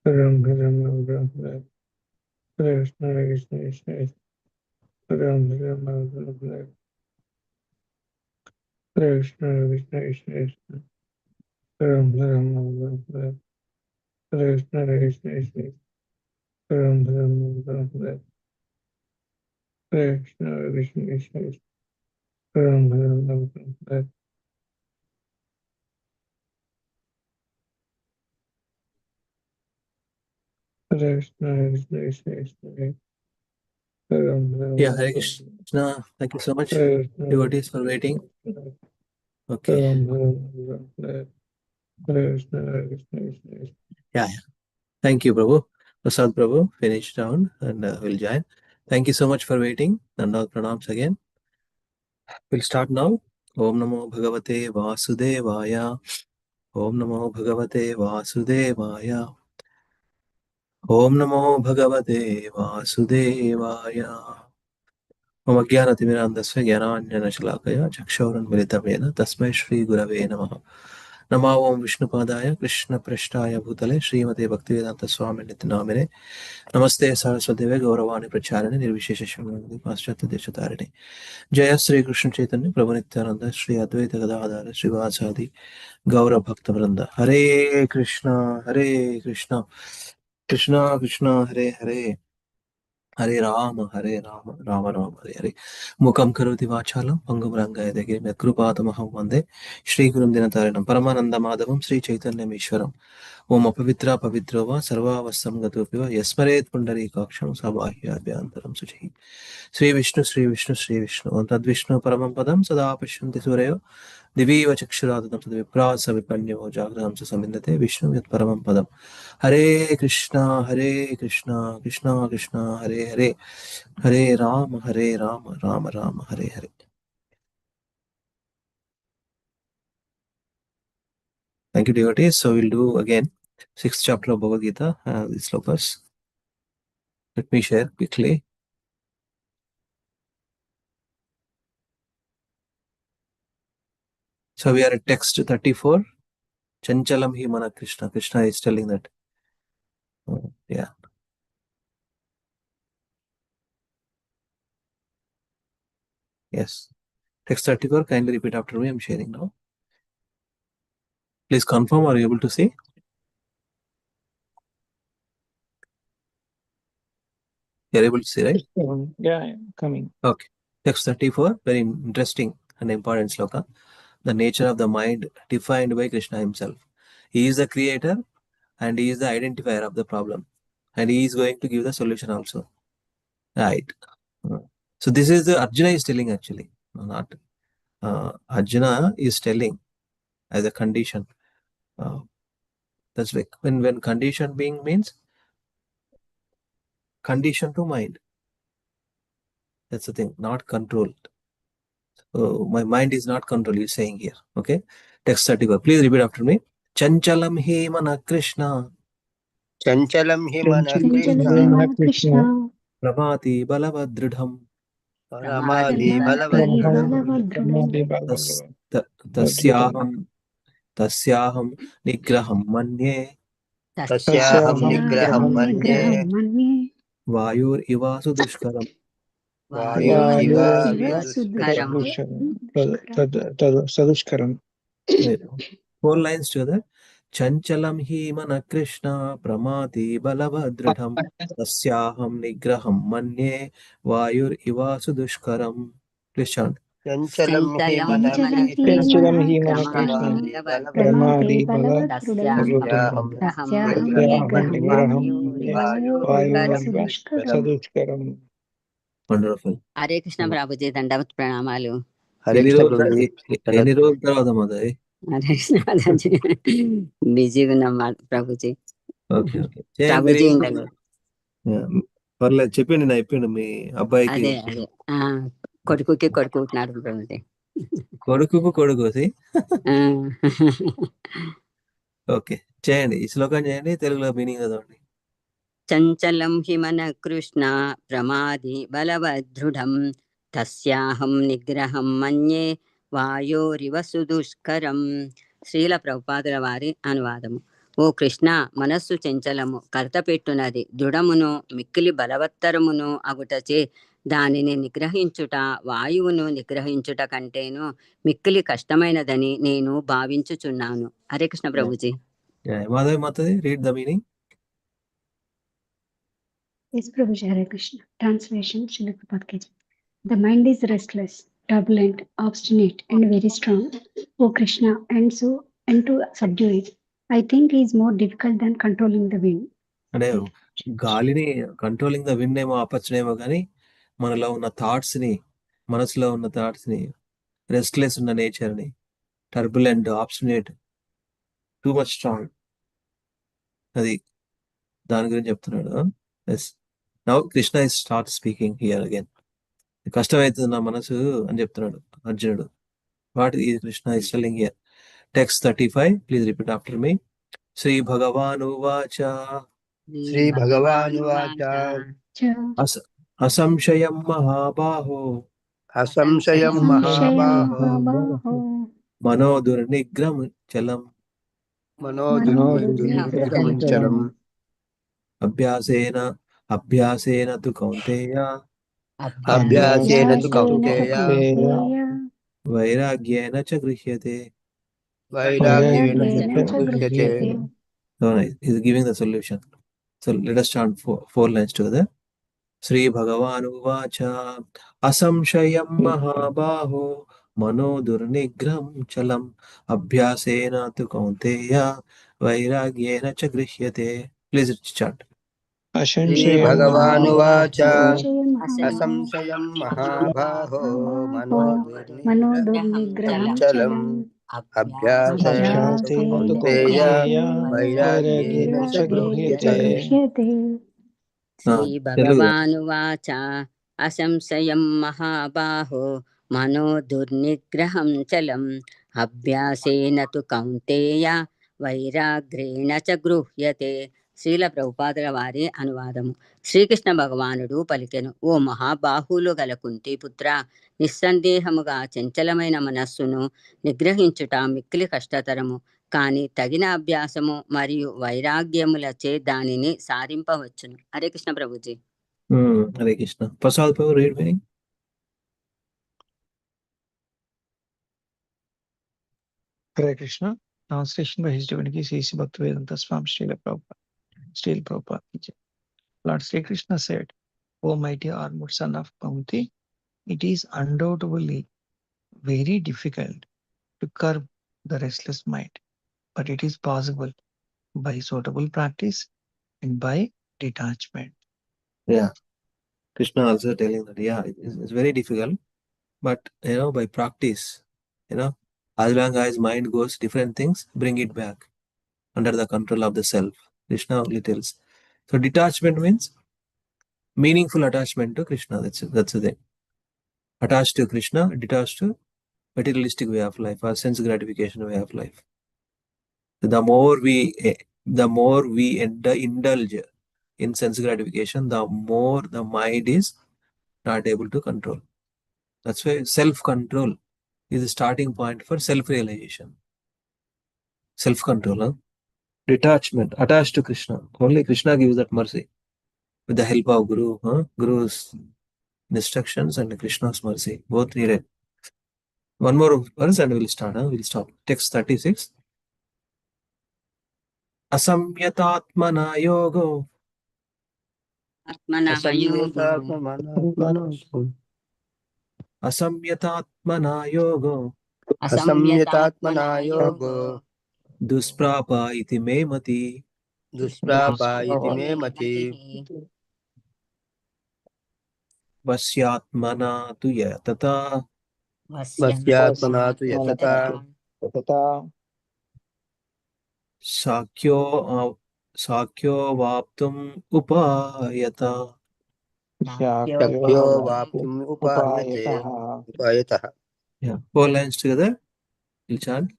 Ram Ram Ram Ram Krishna Krishna Krishna Ram Ram Ram Ram Krishna Krishna Krishna Ram Ram Ram Ram Krishna Krishna Krishna Ram Ram Ram Ram Krishna Krishna Krishna Ram Ram Ram Ram Krishna Krishna Krishna Ram Ram Yeah, Hare Krishna. Thank you so much, Krishna devotees, for waiting. Okay. Ram Ram Ram Krishna Krishna Krishna Yeah. Thank you, Prabhu. Prasad Prabhu, finish down and we'll join. Thank you so much for waiting. Dandavad pranams again. We'll start now. Om Namo Bhagavate Vasudevaya. Om Namo Bhagavate Vasudevaya. Om Namo Bhagavate Vasudevaya. मम ज्ञानतिमिरान्धस्य ज्ञानाञ्जनशलाकया चक्षुरुन्मिलितं तस्मै श्रीगुरवे नमः। नमो ओं विष्णुपादाय कृष्णपृष्ठाय भूतले श्रीमते भक्तिवेदान्तस्वामिनिति नामिने नमस्ते सरस्वतीदेवे गौरवाणि प्रचारिणे निर्विशेषशून्यवादी पाश्चात्यदेशतारिणे जय श्री कृष्ण चैतन्य प्रभु नित्यानंद श्री अद्वैत गदाधर श्रीवासादि गौर भक्तवृंद। हरे कृष्णा कृष्णा कृष्णा हरे हरे, हरे राम राम राम हरे हरे। मुखं करोति वाचालं पंगुं लङ्घयते गिरिं यत्कृपातमहं वन्दे श्रीगुरुं दिनतारिणं परमानन्दमाधवं श्रीचैतन्यमीश्वरम्। ओम अपवित्र पवित्रो वा सर्वावस्थं गतोऽपि वा यस्मरेत् पुण्डरीकाक्षं स बाह्याभ्यन्तरं शुचिः। श्री विष्णु ओं तद्विष्णु परमं पदं सदा पश्यन्ति सूरयो दिवीव चक्षुरादनं तद्विप्रास विपन्यो जागृतं स समिन्दते विष्णु यत्परमं पदम्। हरे कृष्णा कृष्णा कृष्णा हरे हरे, हरे Ram Ram Ram Hare Hare. Thank you, devotees. So we'll do again 6th chapter of Bhagavad Gita, these slokas. Let me share quickly. So we are at text 34. Chanchalam hi mana Krishna. Krishna is telling that. Yeah. Yes. Text 34. Kindly repeat after me. I'm sharing now. Please confirm. Are you able to see? You're able to see, right? Yeah, coming. Okay. Text 34. Very interesting and important sloka. The nature of the mind defined by Krishna himself. He is the creator and he is the identifier of the problem. And he is going to give the solution also. Right. So this is the Arjuna is telling actually. Not Arjuna is telling as a condition. That's like when condition being means condition to mind. That's the thing, not controlled. My mind is not controlled, you're saying here. Okay. Text 34. Please repeat after me. Chanchalam hi mana Krishna. चंचलं हि मनः Krishna Pramati balavadridham. परमादि बलवदृढम् तस्याहं निग्रहं मन्ये तस्याहं निग्रहं मन्ये वायुरिवासु दुष्करम्। Sadushkaram. 4 lines together. Chanchalam hi mana Krishna pramati balavadridham tasyaham nigraham manye vayurivasu dushkaram. Please chant. चंचलं हि मनः Chanchalam hi mana Krishna Pramadi Balavadrudam Tasyaham Nigraham Vayu Sadushkaram. Wonderful. Hare Krishna Prabhuji దండవత్ ప్రణామాలు. हरे कृष्ण ఎన్ని రోజుల తర్వాత మాది హరే కృష్ణ మాతాజీ బిజీగా ఉన్నాం ప్రభుజీ. ఓకే ప్రభుజీ ఉండదు. పర్లేదు చెప్పండి, నా చెప్పిండు మీ అబ్బాయికి. అదే అదే కొడుకుకి కొడుకు ఉంటున్నాడు ప్రభుజీ. కొడుకు ఓకే చేయండి, ఈ శ్లోకం చేయండి, తెలుగులో మీనింగ్ చదవండి. చంచలం హి మన కృష్ణ ప్రమాది బలవదృఢం తస్యాహం నిగ్రహం మన్యే వాయోరివ సుదుష్కరం. శ్రీల ప్రభుపాదుల వారి అనువాదము. ఓ ఓ కృష్ణ, మనస్సు చెంచలము, కర్తపెట్టునది, దృఢమును మిక్కిలి బలవత్తరమును అగుటచే దానిని నిగ్రహించుట వాయువును నిగ్రహించుట కంటేను మిక్కిలి కష్టమైనదని నేను భావించుచున్నాను. హరే కృష్ణ ప్రభుజీ. మాధవి మాతది, read the meaning. Yes, Prabhuji, Hare Krishna. Translation, Srila Prabhupada Ki Jai. The mind is restless, turbulent, obstinate, and very strong, O Krishna, and to subdue it, I think is more difficult than controlling the wind. అంటే గాలిని controlling the win ఏమో ఆపచ్చునేమో, కానీ మనలో ఉన్న thoughts ని, మనసులో ఉన్న thoughts ని, రెస్ట్లెస్ ఉన్న నేచర్ ని, turbulent, obstinate, too much strong, అది దాని గురించి చెప్తున్నాడు. Yes, now Krishna is start speaking here again. కష్టమవుతుంది నా మనసు అని చెప్తున్నాడు అర్జునుడు. వాట్ ఈ Krishna is telling here. Text 35, please repeat after me. Shri భగవానువాచ శ్రీ భగవానువాచ అసంశయం మహాబాహో అసంశయం మహాబాహో మనో దుర్నిగ్రహం చలం మనోదుర్నిగ్రహంచలం అభ్యాసేన తు కౌంతేయ వైరాగ్యేన చ గృహ్యతే. So nice. He's giving the solution. So let us chant four lines together. Sri Bhagavan Uvacha Asamshayam Mahabaho Mano Durnigram Chalam Abhyasena tu Kaunteya Vairagyena cha Grishyate. Please chant. Shri భగవానువాచ అసంశయం మహాబాహో మనోదుర్నిగ్రహంచలం అభ్యాసేన కౌంతేయ వైరాగ్యేన చ గృహ్యతే. శ్రీ భగవానువాచ అసంశయం మహాబాహో మనో దుర్నిగ్రహం చలం అభ్యాసేన తు కౌంతేయ వైరాగ్రేణ చ గృహ్యతే. శ్రీల ప్రభుపాదుల వారి అనువాదము. శ్రీకృష్ణ భగవానుడు పలికెను, ఓ మహాబాహులు గల కుంతిపుత్ర, నిస్సందేహముగా చంచలమైన మనస్సును నిగ్రహించుట మిక్కిలి కష్టతరము, కానీ తగిన అభ్యాసము మరియు వైరాగ్యములచే దానిని సాధింపవచ్చును. Hare Krishna Prabhuji. Hare Krishna. Prasad Prabhu, read meaning. Hare Krishna. Translation by His Divinity C.C. Bhaktivedanta Swami Srila Prabhupada. Srila Prabhupada Ki Jai. Lord Sri Krishna said, O mighty armored son of Kunti, it is undoubtedly very difficult to curb the restless mind, but it is possible by suitable practice and by detachment. Yeah. Krishna also telling that, yeah, it's very difficult, but by practice, as long as mind goes different things, bring it back under the control of the self. Krishna only tells. So detachment means meaningful attachment to Krishna. That's the thing. Attached to Krishna, detached to materialistic way of life or sense gratification way of life. So the more we indulge in sense gratification, the more the mind is not able to control. That's why self-control is the starting point for self-realization. Self-control, detachment, attached to Krishna. Only Krishna gives that mercy with the help of Guru, Guru's instructions and Krishna's mercy, both needed. One more verse and we'll start. We'll stop. Text 36. Asamyatatmana yogo. Asamyatatmana yogo. Dusprapa iti me mati. Vasyatmana tu yatata. Sakyo vaptum upayata. Yeah. 4 lines together. We'll chant.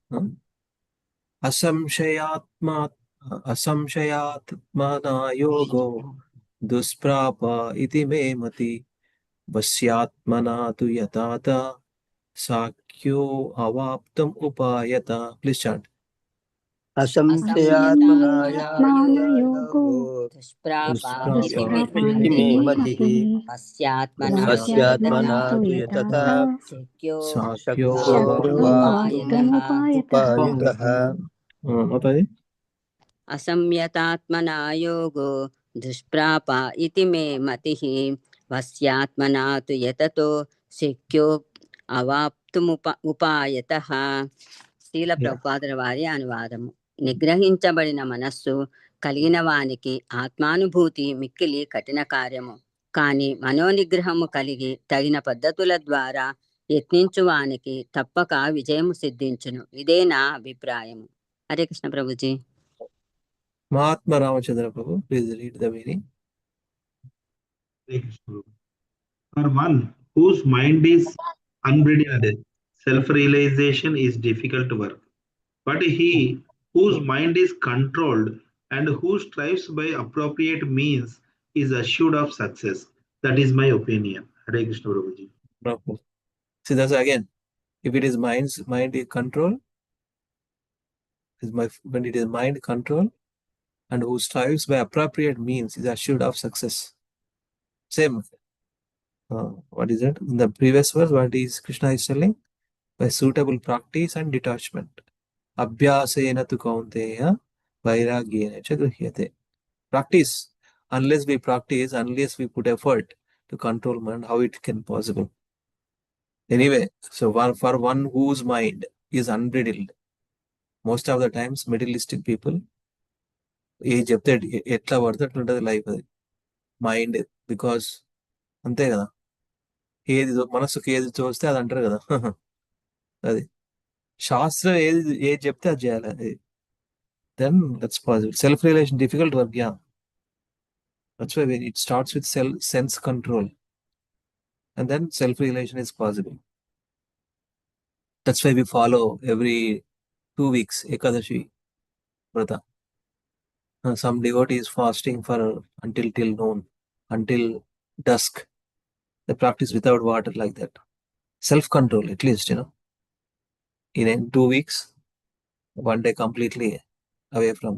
Asamshayatmana yogo. Dusprapa iti me mati. Vasyatmana tu yatata. Sakyo avaptam upayata. Please chant. असंशयात्मना आत्मनात्मानयोगो दुष्प्राप इति दुष्प्रापायति मे मे मतिः मतिः वस्यात्मना वास्यात्मना तु तु यतः यतः शक्यो शक्यो वाप्तुमुपायतः वाप्तुमुपायतः माताजी असंयतात्मना योगो दुष्प्राप इति मे मतिः वस्यात्मना तु यततो शक्यो అవాప్తుముపాయతః. శ్రీల ప్రభుపాదుల వారి అనువాదము. నిగ్రహించబడిన మనస్సు కలిగిన వానికి ఆత్మానుభూతి మిక్కిలి కఠిన కార్యము. కానీ మనోనిగ్రహము కలిగి తగిన పద్ధతుల ద్వారా యత్నించువానికి తప్పక విజయము సిద్ధించును. ఇదే నా అభిప్రాయము. Hare Krishna Prabhuji. Mahatma Ramachandra Prabhu, please read the meaning. For one whose mind is unbridled, self-realization is difficult work. But he whose mind is controlled and who strives by appropriate means is assured of success. That is my opinion. Hare Krishna Prabhuji. Prabhu. See, that's again, if it is mind control, when it is mind control and who strives by appropriate means is assured of success. Same. What is it? In the previous verse, what is Krishna is telling? By suitable practice and detachment. Abhyasena tu kaunteya vairagyena cha gruhyate. Practice. Unless we practice, unless we put effort to control mind, how it can possible? Anyway, so for one whose mind is unbridled, most of the times materialistic people, ఏ చెప్తే ఎట్లా పడితే అట్లా ఉంటుంది life. అది mind because అంతే కదా, ఏది మనసుకు ఏది చూస్తే అది అంటారు కదా. అది శాస్త్రం ఏది చెప్తే అది చేయాలి. అది then that's possible. Self realization difficult work, yeah. That's why it starts with sense control and then self-realization is possible. That's why we follow every 2 weeks Ekadashi Vrata. Some devotees fasting for till noon, until dusk. They practice without water like that. Self-control, at least, in 2 weeks, one day completely away from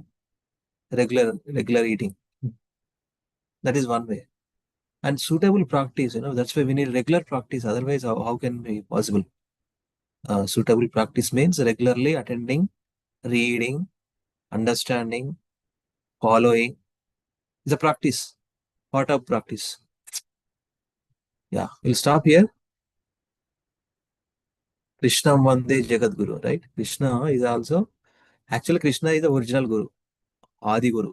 regular eating. That is one way. And suitable practice, that's why we need regular practice. Otherwise, how can it be possible? Suitable practice means regularly attending, reading, understanding, following is a practice, part of practice. Yeah, we'll stop here. Krishna Vande Jagat Guru, right? Krishna is also, actually Krishna is the original Guru, Adi Guru.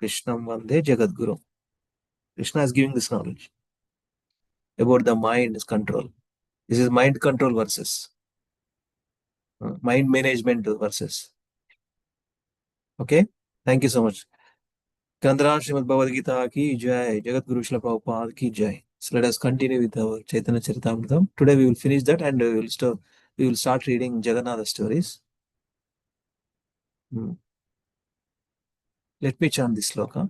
Krishna Vande Jagat Guru. Krishna is giving this knowledge about the mind's control. This is mind control versus mind management versus. Okay, thank you so much. Kandra Srimad Bhagavad Gita ki jai, Jagat Guru Srila Prabhupada ki jai. So let us continue with our Chaitanya Charitamrita. Today we will finish that and we will start reading Jagannatha stories. Let me chant this sloka.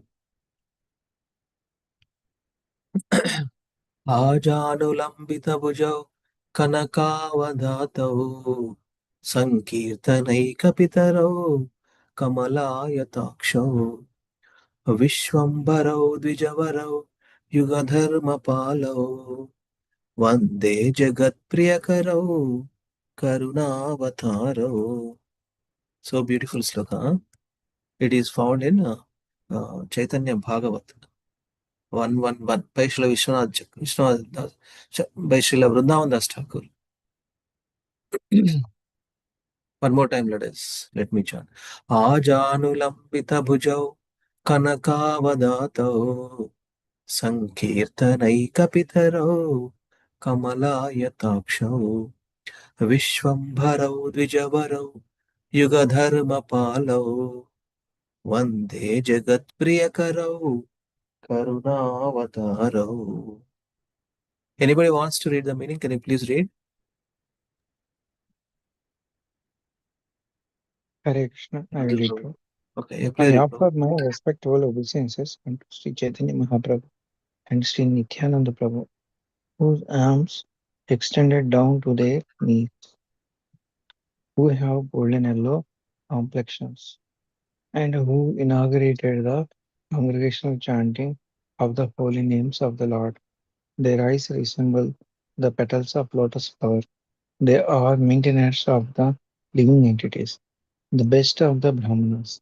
Ajanulambita bhujau kanakavadhatau sankirtanaikapitaro kamalayatakshav vishwambarau dvijavarau yugadharmapalau vande jagat priyakarau karunavatharau. So beautiful sloka. It is found in Chaitanya Bhagavat 111 by Srila Vishwanath Das, by Srila Vrindavan Das Thakur. One more time, let me chant. Ajanulambita bhujau kanakavadhatau sankirtanaikapitaro kamalayatakshav vishwambharau dvijavarau yugadharmapalau vande jagat priyakarau karunavatharau. Anybody wants to read the meaning? Can you please read? Hare Krishna, I will read. Okay, I please read. offer my respectful obeisances unto Sri Chaitanya Mahaprabhu and Sri Nityananda Prabhu, whose arms extended down to their knees, who have golden yellow complexions, and who inaugurated the congregational chanting of the holy names of the Lord. Their eyes resemble the petals of lotus flower. They are maintainers of the living entities, the best of the Brahmanas,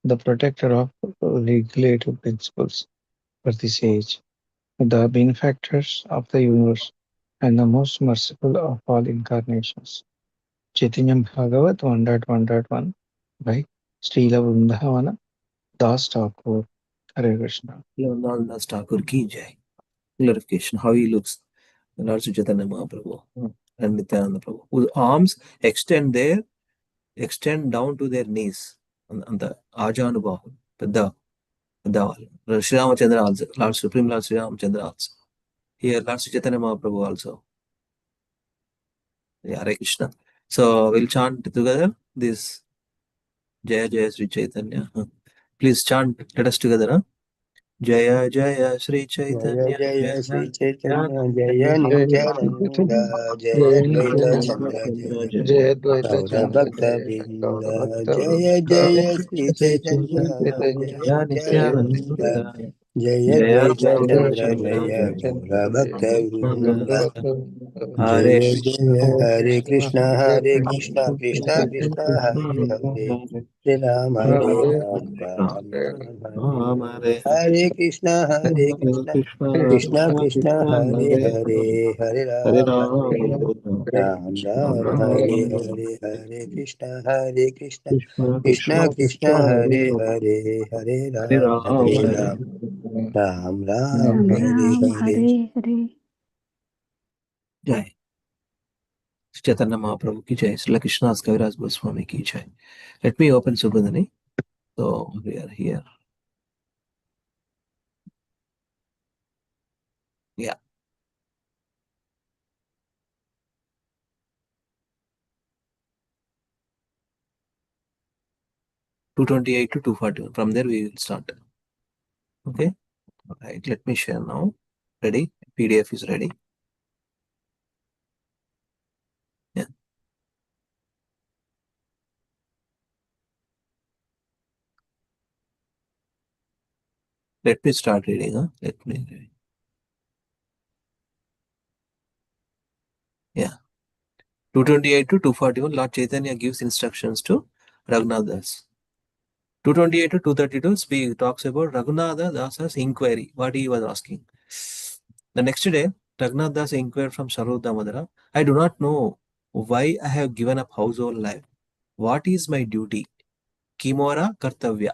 the protector of regulative principles for this age, the benefactors of the universe, and the most merciful of all incarnations. Chaitanya Bhagavat 1.1.1 by Srila Vrindavana Das Thakur. Hare Krishna. Lord Das Thakur ki jai. Clarification, how he looks. Lord Sri Chaitanya Mahaprabhu and Nityananda Prabhu, whose arms extend down to their knees on the Ajanubahu, Pedda, Sri Ramachandra also, Lord Supreme Lord Sri Ramachandra also. Here, Lord Sri Chaitanya Mahaprabhu also. Yeah, Hare Krishna. So we'll chant together this Jaya Jaya Sri Chaitanya. Please chant, let us together. Huh? Jaya Jaya Sri Jaya Chaitanya, Jaya Jaya Sri Chaitanya Jaya Jai Nityananda Jaya Jai Dvaita Nityananda, Chandra Jaya Jai Advaita Gaura Chandra, Bhakta Jai Gaura Vrinda Bhakta Jaya Vrinda, Jaya Sri Sri Chaitanya Chaitanya, Jaya Nityananda Nityananda, Jaya Jaya Dvaita Jai Chandra Chandra, Jaya Jai Chandra, Chandra, Gaura Bhakta Gaura Vrinda Bhakta Vrinda. Hare Jaya Krishna, Jaya Hare Krishna Hare Hare Krishna, Krishna Krishna Krishna Krishna Krishna, Hare Hare Hare Ram Hare Hare Ram Ram Ram Hare Ram Hare Hare Hare Krishna Hare Hare Krishna Krishna, Krishna Krishna Krishna Krishna, Hare Hare Hare Hare Hare Ram Ram, Hare Hare Ram Ram, Ram Ram Ram Hare Ram, Hare Hare Krishna Hare Krishna Krishna Krishna Krishna, Krishna Krishna Hare Hare Hare Hare Hare Ram Ram, Hare Hare Ram Ram Ram Ram Hare Ram Hare Hare Hare. Jai. Chaitanya Mahaprabhu ki jai. Srila Krishna's Kaviraj Goswami ki jai. Let me open Subhadani. So we are here. Yeah. (228 to 241). From there we will start. Okay. All right. Let me share now. Ready? PDF is ready. Yeah. Let me start reading. Huh? Let me read. Yeah. 228 to 241. Lord Chaitanya gives instructions to Raghunath Das. 228 to 232 talks about Raghunath Dasa's inquiry. What he was asking. The next day, Raghunath Das inquired from Sarvabhauma Damadara, I do not know why I have given up household life. What is my duty? Kimora Kartavya.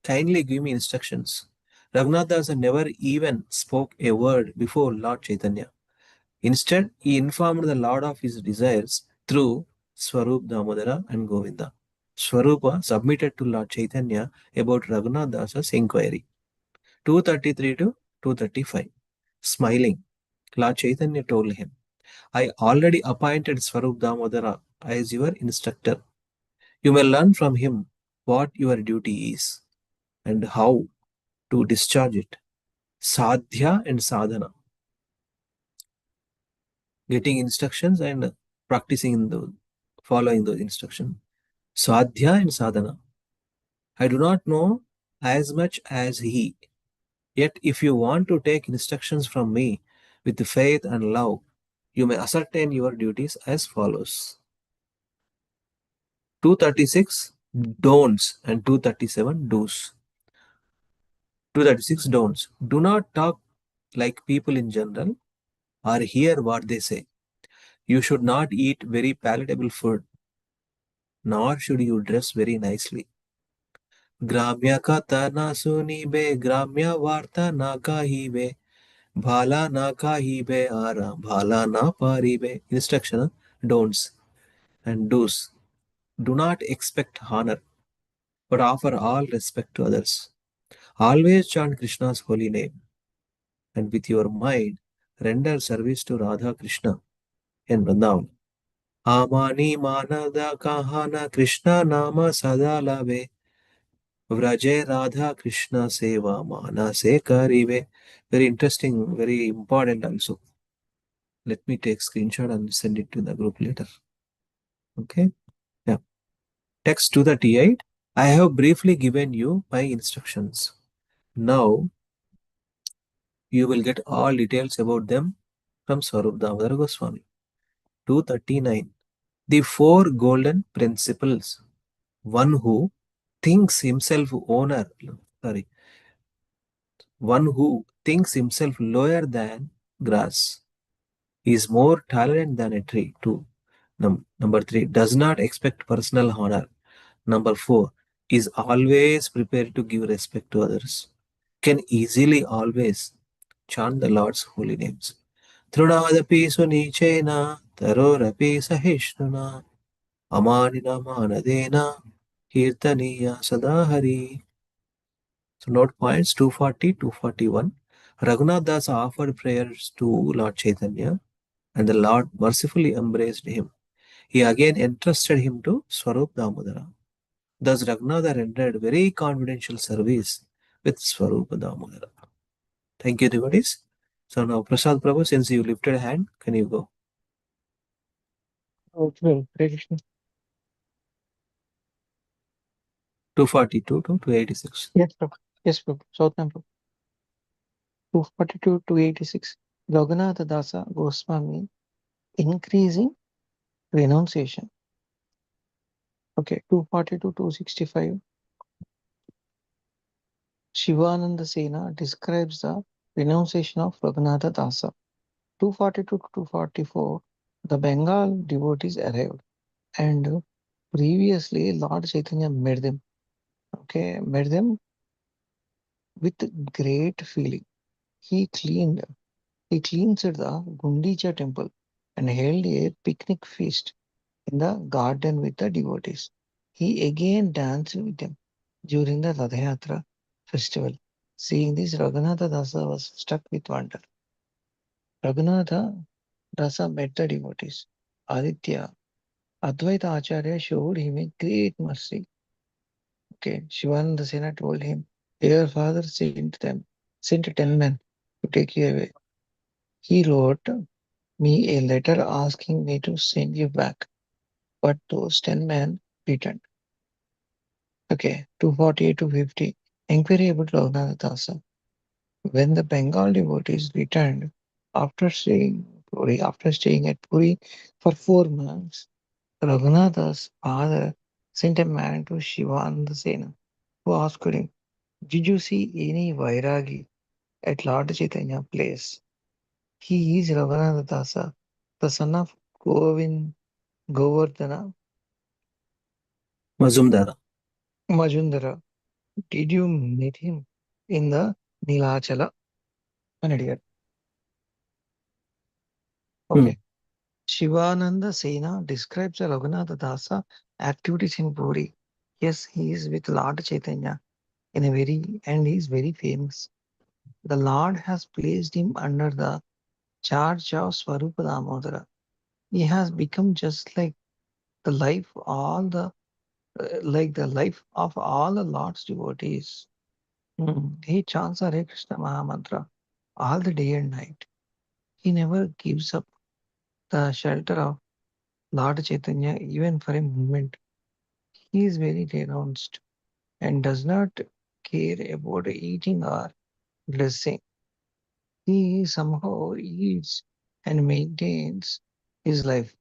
Kindly give me instructions. Raghunath Das never even spoke a word before Lord Chaitanya. Instead, he informed the Lord of his desires through Swarup Damodara and Govinda. Swarupa submitted to Lord Chaitanya about Raghunath Das's inquiry. 233 to 235. Smiling, Lord Chaitanya told him, I already appointed Swarup Damodara as your instructor. You may learn from him what your duty is and how to discharge it. Sadhya and sadhana. Getting instructions and practicing those, following those instructions. Sadhya and sadhana. I do not know as much as he. Yet if you want to take instructions from me with faith and love, you may ascertain your duties as follows. 236 don'ts and 237 do's. 236 don'ts. Do not talk like people in general or hear what they say. You should not eat very palatable food, nor should you dress very nicely. Gramya katha na sunibe, gramya varta na kahibe, bhala na kahibe ara, bhala na paribe. Instruction, don'ts and do's. Do not expect honor, but offer all respect to others. Always chant Krishna's holy name, and with your mind, render service to Radha Krishna in Vrindavan. Amani manada kahana Krishna nama sada lave. Vraje Radha Krishna Seva Manase Karive. Very interesting, very important also. Let me take screenshot and send it to the group later. Okay. Yeah. Text 238. I have briefly given you my instructions. Now you will get all details about them from Swarup Damodara Goswami. 239. The four golden principles. One who thinks himself one who thinks himself lower than grass is more tolerant than a tree. 2. Number 3, does not expect personal honor. Number 4, is always prepared to give respect to others. Can easily always chant the Lord's holy names. Trunadapi sunichena tarorapi sahishnuna amanina manadena kirtaniya sadahari. So note points 240, 241. Raghunath Das offered prayers to Lord Chaitanya and the Lord mercifully embraced him. He again entrusted him to Swarup Damodara. Thus Raghunatha rendered very confidential service with Swarup Damodara. Thank you, devotees. So now Prasad Prabhu, since you lifted a hand, can you go? Okay, Hare Krishna. 242 to 286. Yes, Prabhu. Yes, Prabhu. Southern Prabhu. 242 to 86. Raghunatha Dasa Goswami increasing renunciation. Okay, 242 to 265. Shivananda Sena describes the renunciation of Raghunatha Dasa. 242 to 244. The Bengal devotees arrived, and previously Lord Chaitanya met them. Okay, met them with great feeling. He cleansed the Gundicha temple and held a picnic feast in the garden with the devotees. He again danced with them during the Radhayatra festival. Seeing this, Raghunatha Dasa was struck with wonder. Raghunatha Dasa met the devotees. Aditya, Advaita Acharya showed him a great mercy. Okay, Shivananda Sena told him, your father sent 10 men to take you away. He wrote me a letter asking me to send you back, but those 10 men returned. Okay, 248 to 50. Inquiry about Raghunatha Dasa. When the Bengal devotees returned after staying at Puri for 4 months, Raghunatha's father sent a man to Shivananda Sena who asked him, did you see any Vairagi at Lord Chaitanya place? He is Raghunatha Dasa, the son of Govardhana Majumdara. Did you meet him in the Nilachala? Okay. Shivananda Sena describes Raghunatha Dasa activities in Puri. Yes, he is with Lord Chaitanya he is very famous. The Lord has placed him under the charge of Swarupa Damodara. He has become just like the life like the life of all the Lord's devotees. He chants Hare Krishna Mahamantra all the day and night. He never gives up the shelter of Lord Chaitanya even for a moment. He is very renounced and does not care about eating or dressing. He somehow eats and maintains his life.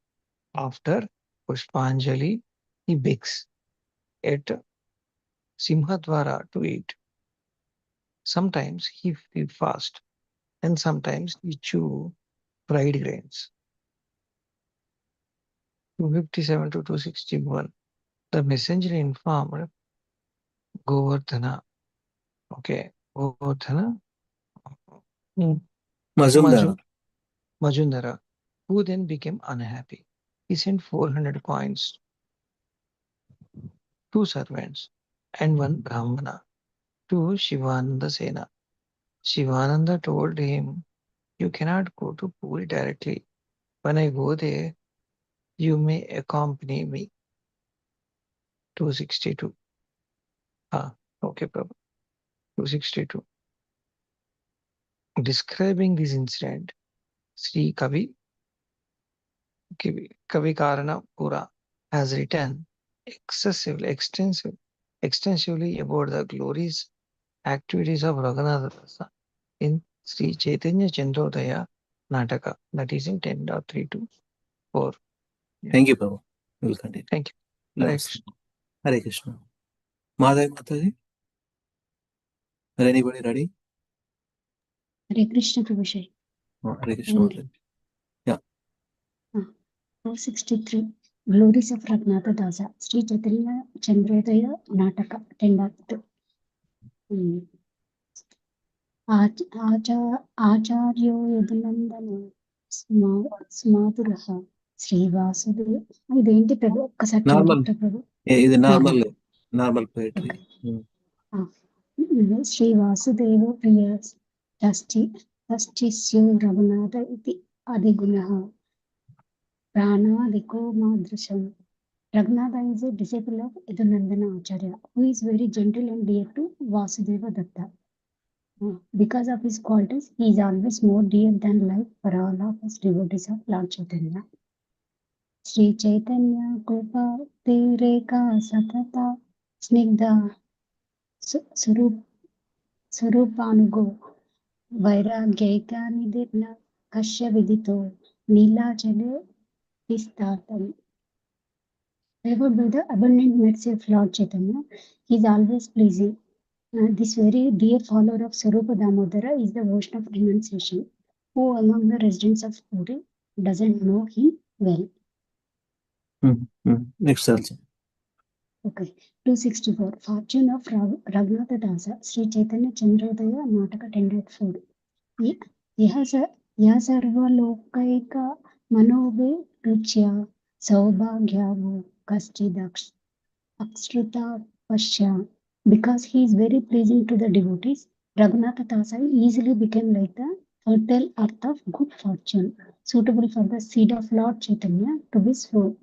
After Pushpanjali, he begs at Simhadwara to eat. Sometimes he fasts and sometimes he chew fried grains. 257 to 261. The messenger informed Govardhana. Okay, Govardhana. Majumdara, who then became unhappy. He sent 400 coins, 2 servants, and 1 Brahmana to Shivananda Sena. Shivananda told him, you cannot go to Puri directly. When I go there, you may accompany me. 262. Okay, Prabhu. 262. Describing this incident, Sri Kavi Karana Pura has written, extensively about the glories activities of Raghunath Dasa in Sri Chaitanya Chandrodaya Nataka, that is in 10.3 to 4. Thank you, Prabhu. We will continue. Thank you. Hare Yes. Krishna. Hare Krishna. Madhav Mataji? Are anybody ready? Hare Krishna Prabhuji. Oh, Hare Krishna Mataji. Yeah. 463 Glories of Raghunatha Dasa Sri Chaitanya Chandrodaya Nataka 10.2 ఆచార్యో Yadunandana స్మాతురః శ్రీవాసుదేవ. ఇదేంటి ప్రభు, ఒక్కసారి Normal. చదువుతా ప్రభు. ఇది normal poetry. శ్రీవాసుదేవ ప్రియ తష్టిస్యో రఘునాథ ఇది అధిగుణః ప్రాణాదికో మాదృశం. Raghunatha is a disciple of Yadunandana Acharya, who is very gentle and dear to Vasudeva Datta. Because of his qualities, he is always more dear than life for all of us devotees of Lord Chaitanya. Sri Chaitanya Kopa Tireka Satata Snigdha Surupanugo Vairagyaika Nidirna Kashya Vidito Nilachale Pistatam. Favored by the abundant mercy of Lord Chaitanya, he is always pleasing. This very dear follower of Sarupa Damodara is the ocean of renunciation. Who among the residents of Puri doesn't know him well? Next also. Okay. 264. Fortune of Raghunatha Dasa, Sri Chaitanya Chandrodaya Nataka 10.4. Yah sarva lokaika manobe ruchya saubhagyavu kastidaksh akshruta pasya. Because he is very pleasing to the devotees, Raghunatha Dasa easily became like the fertile earth of good fortune, suitable for the seed of Lord Chaitanya to be sown.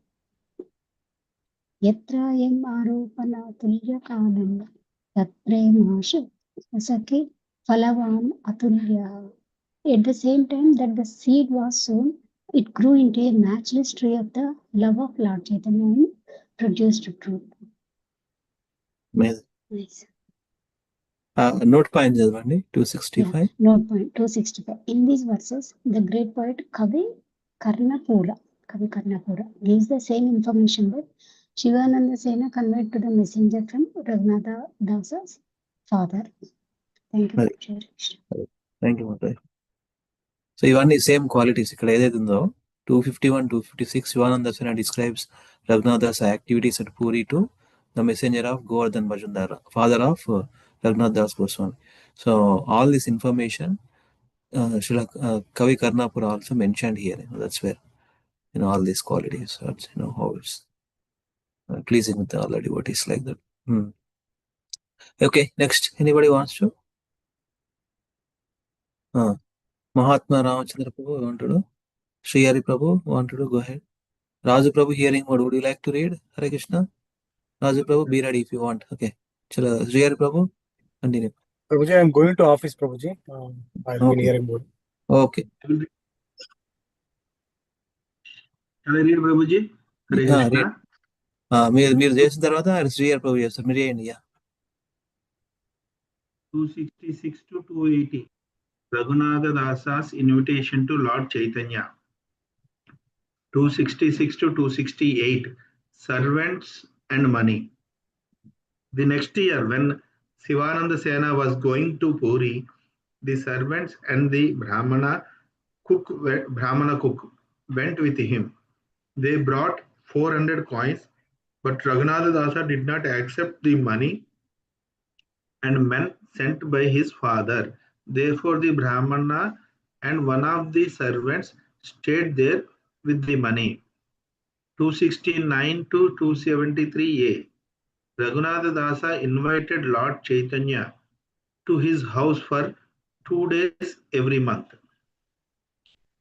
Yatrayam aropana tulya kalam tatpremashu asake falavan atulya. At the same time that the seed was sown, it grew into a matchless tree of the love of Lord Chaitanya and produced fruit. Nice. Nice. Note point చదవండి 265. Note point 265. In these verses, the great poet Kavi Karnapura gives the same information that Shivananda Sena conveyed to the messenger from Raghunatha Dasa's father. Thank you. Thank you, Mataji. So ఇవన్నీ same qualities ఇక్కడ ఏదైతే ఉందో 251, 256 Shivananda Sena describes Raghunatha's activities at Puri to the messenger of Govardhan Majumdar, father of Raghunath Das Goswami. So all this information Kavi Karnapura also mentioned here. That's where all these qualities, how it's pleasing with all the devotees like that. Okay, next. Anybody wants to? Mahatma Ramachandra Prabhu wanted to. Sri Hari Prabhu wanted to. Go ahead. Raju Prabhu, hearing what would you like to read? Hare Krishna. Raju Prabhu, be ready if you want. Okay. Chala, Sri Hari Prabhu, continue. Prabhuji, I am going to office, Prabhuji. I'll be in hearing mode. Okay. Can I read, Prabhuji? Hare Krishna. మీరు చేసిన తర్వాత శ్రీ హరి ప్రభు చేస్తారు. మీరు చేయండి. 266 to 280. Raghunatha Dasa's invitation to Lord Chaitanya. 266 to 268. Servants and money. The next year, when Shivananda Sena was going to Puri, the servants and the Brahmana cook went with him. They brought 400 coins, but Raghunatha Dasa did not accept the money and men sent by his father. Therefore, the Brahmana and one of the servants stayed there with the money. 269 to 273a. Raghunatha Dasa invited Lord Chaitanya to his house for 2 days every month.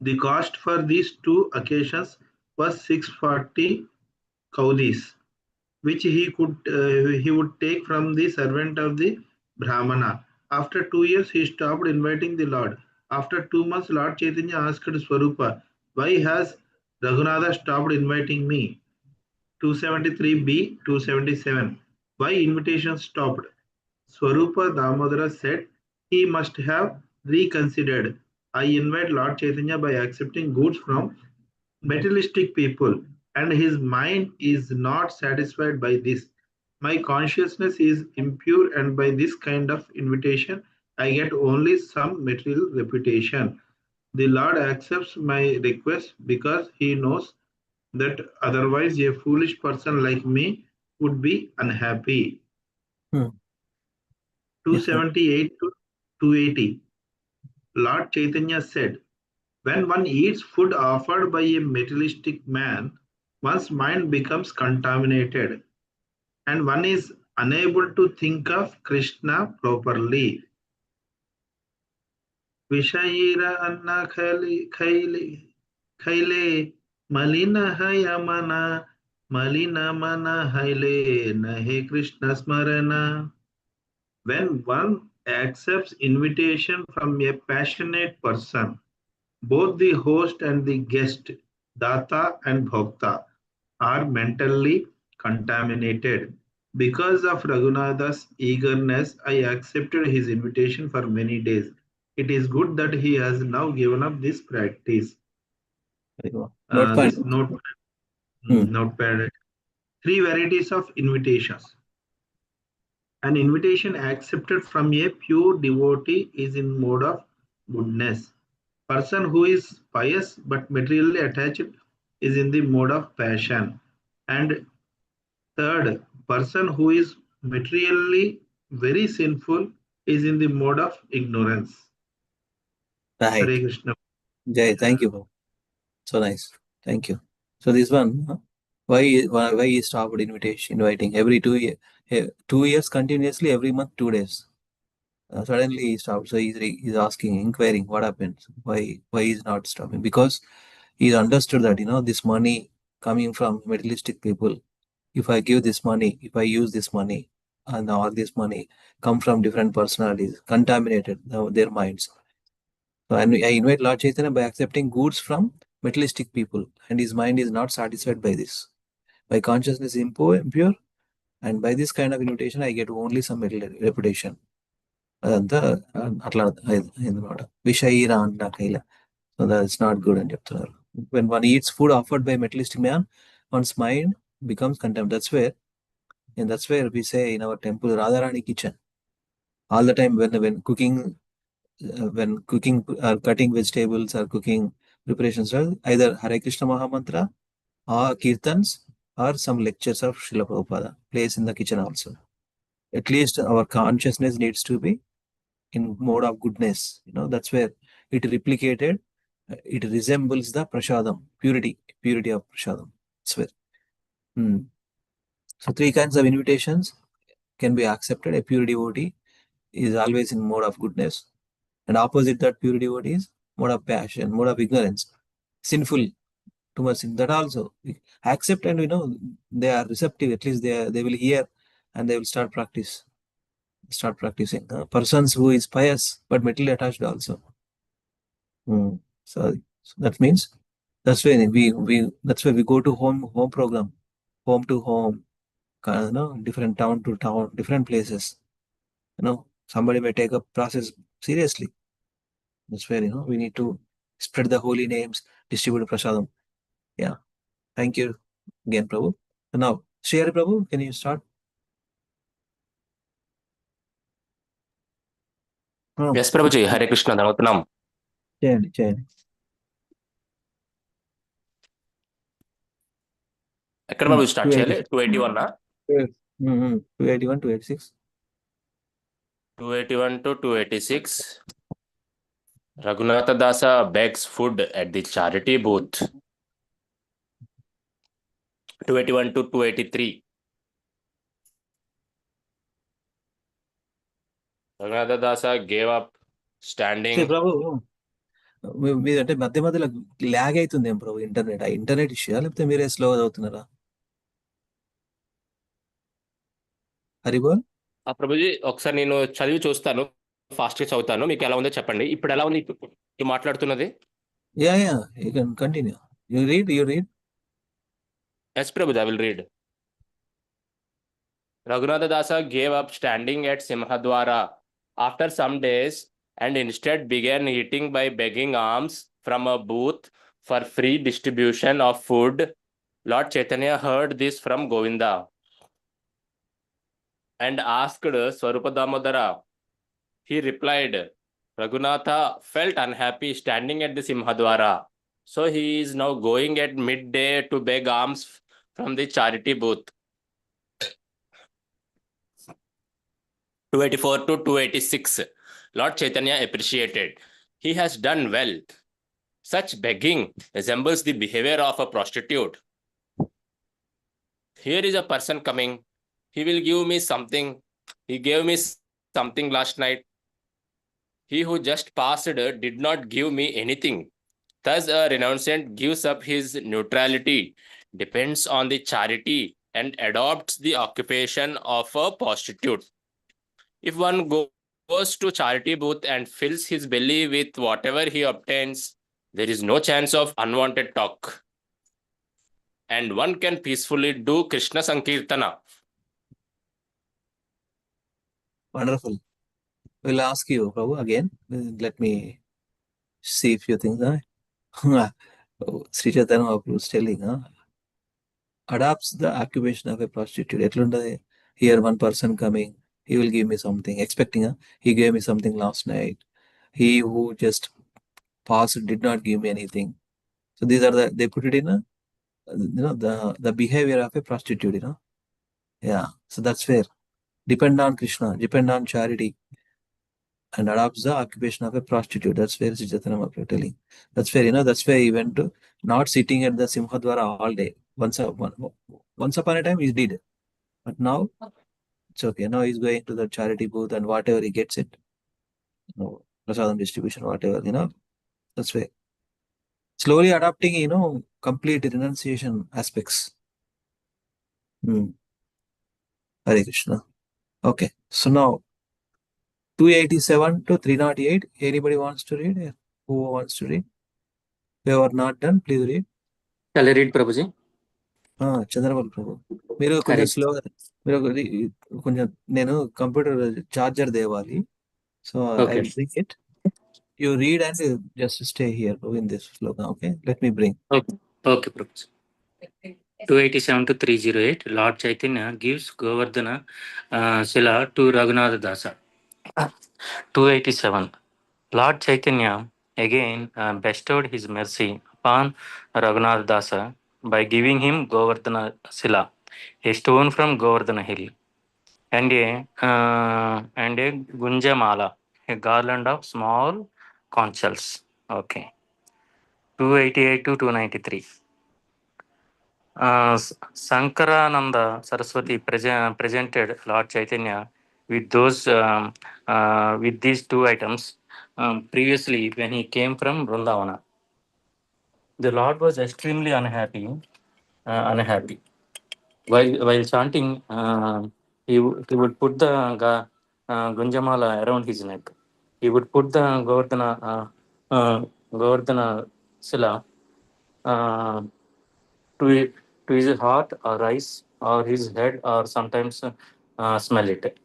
The cost for these two occasions was 640 kaudis, which he would take from the servant of the Brahmana. After 2 years, he stopped inviting the Lord. After 2 months, Lord Chaitanya asked Swarupa, "Why has Raghunatha stopped inviting me?" 273b, 277. Why invitation stopped? Swarupa Damodara said he must have reconsidered. I invite Lord Chaitanya by accepting goods from materialistic people, and his mind is not satisfied by this. My consciousness is impure, and by this kind of invitation, I get only some material reputation. The Lord accepts my request because he knows that otherwise a foolish person like me would be unhappy. 278 to 280. Lord Chaitanya said, when one eats food offered by a materialistic man, one's mind becomes contaminated and one is unable to think of Krishna properly. Vishaira anna khaile malina hayamana malina mana haile nahe Krishna smarana. When one accepts invitation from a passionate person, both the host and the guest, Data and Bhokta, are mentally contaminated. Because of Raghunatha's eagerness, I accepted his invitation for many days. It is good that he has now given up this practice. This notepad. 3 varieties of invitations. An invitation accepted from a pure devotee is in mode of goodness. Person who is pious but materially attached is in the mode of passion. And third, person who is materially very sinful is in the mode of ignorance. Right. Hare Krishna. Jai, thank you, bro. So nice. Thank you. So this one, why he stopped inviting every 2 years continuously, every month 2 days. Suddenly he stopped. So he's asking, inquiring, what happened? Why he's not stopping? Because he's understood that this money coming from materialistic people. If I give this money, if I use this money, and all this money come from different personalities, contaminated their minds. So I invite Lord Chaitanya by accepting goods from materialistic people, and his mind is not satisfied by this. My consciousness is impure, and by this kind of invitation, I get only some reputation. అదంతా అట్లా అయిందన్నమాట విషైరా అన్న కైల so that's not good అని చెప్తున్నారు. When one eats food offered by materialistic man one's mind becomes contempt. That's where we say in our temple Radharani kitchen all the time when cooking or cutting vegetables or cooking preparations, either Hare Krishna Mahamantra or kirtans or some lectures of Srila Prabhupada plays in the kitchen also. At least our consciousness needs to be in mode of goodness. That's where it replicated, it resembles the prasadam, purity of prasadam. That's where. So 3 kinds of invitations can be accepted. A pure devotee is always in mode of goodness, and opposite that pure devotee is mode of passion, mode of ignorance, sinful, too much sin. That also accept, and they are receptive. At least they will hear and they will start practicing. Persons who is pious but mentally attached also. So that means that's why we go to home program, home to home, different town to town, different places. Somebody may take up process seriously. That's where we need to spread the holy names, distribute prasadam. Yeah. Thank you again, Prabhu. And now, Sri Prabhu, can you start? Yes, Prabhuji. Hare Krishna. Dhanavatanam. చేయండి. ఎక్కడ బాబు start చేయాలి? 281 281 286 281 to 286. Raghunatha Dasa begs food at the charity booth. 281 to 283. Raghunatha Dasa gave up standing. ప్రభు మీదంటే మధ్య మధ్యలో lag అవుతుంది ఏం ప్రభు internet issue లేకపోతే మీరే slow అవుతున్నారా? హరిబోల్ ప్రభుజీ ఒకసారి నేను చదివి చూస్తాను, ఫాస్ట్ గా చదువుతాను, మీకు ఎలా ఉందో చెప్పండి. ఇప్పుడు ఎలా ఉంది మాట్లాడుతున్నది? You can continue. You read Yes, Prabhuji, I will read. Raghunatha Dasa gave up standing at Simhadwara after some days and instead began eating by begging alms from a booth for free distribution of food. Lord Chaitanya heard this from Govinda and asked Swarupa Damodara. He replied, Raghunatha felt unhappy standing at the Simhadwara, so he is now going at midday to beg alms from the charity booth. 284 to 286. Lord Chaitanya appreciated. He has done well. Such begging resembles the behavior of a prostitute. Here is a person coming. He will give me something. He gave me something last night. He who just passed did not give me anything. Thus, a renunciant gives up his neutrality, depends on the charity, and adopts the occupation of a prostitute. If one goes to charity booth and fills his belly with whatever he obtains, there is no chance of unwanted talk. And one can peacefully do Krishna Sankirtana. Wonderful. We'll ask you, Prabhu, again. Let me see a few things. Sri Chaitanya Mahaprabhu was telling, adopts the occupation of a prostitute. Etlundadi, here one person coming, he will give me something, expecting, he gave me something last night. He who just passed did not give me anything. So these are they put it in the behavior of a prostitute, Yeah. So that's fair. Depend on Krishna, depend on charity, and adopts the occupation of a prostitute. That's where Sri Chaitanya Mahaprabhu telling. That's fair, that's why he went to not sitting at the Simhadwara all day. Once upon a time he did. But now it's okay. Now he's going to the charity booth and whatever he gets it. Prasadam distribution, whatever, that's why. Slowly adopting, complete renunciation aspects. Hare Krishna. Okay. So now 287 to 308. Anybody wants to read? Who wants to read? Whoever not done, please read. Shall I read, Prabhuji? Chandrababu Prabhu మీరు కొంచెం స్లోగా మీరు కొంచెం నేను computer charger తేవాలి so I will bring it you read and just stay here in this shloka okay let me bring Okay, Prabhuji. 287 to 308. Lord Chaitanya gives Govardhana Sila to Raghunatha Dasa. 287. Lord Chaitanya again bestowed his mercy upon Raghunatha Dasa by giving him Govardhana Sila, a stone from Govardhana hill, and a Gunjamala, a garland of small conch shells. Okay. 288 to 293. Sankarananda Saraswati presented Lord Chaitanya with with these two items previously when he came from Vrindavana. The Lord was extremely unhappy. While chanting, he would put the Gunjamala around his neck. He would put the Govardhana Sila uh, to to his heart or eyes or his head or sometimes smell it.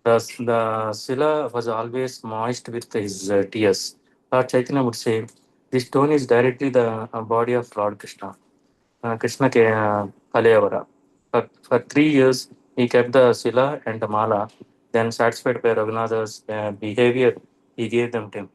The Sila was always moist with his tears. Lord Chaitanya would say, this stone is directly the body of Lord Krishna. Krishna Kalayavara. For 3 years, he kept the Sila and the Mala. Then, satisfied by Raghunatha's behavior, he gave them to him.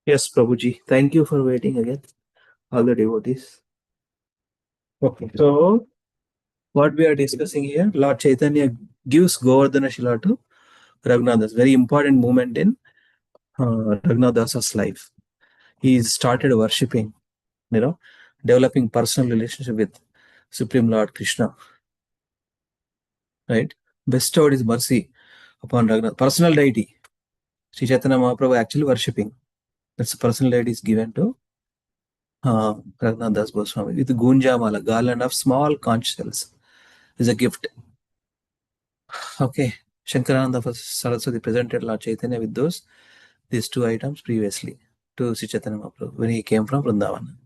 Yes, Prabhuji. Thank you for waiting again, all the devotees. Okay, so what we are discussing here, Lord Chaitanya gives Govardhana Shila to Raghunadas. Very important moment in Raghunadas' life. He started worshipping, developing personal relationship with Supreme Lord Krishna, right? Bestowed his mercy upon Raghunath, personal deity. Sri Chaitanya Mahaprabhu actually worshipping. That's personal deity is given to Raghunath Das Goswami with Gunjamala, garland of small conch shells, is a gift. Okay, Shankarananda Saraswati presented Lord Chaitanya with these two items previously to Sri Chaitanya Mahaprabhu when he came from Vrindavan.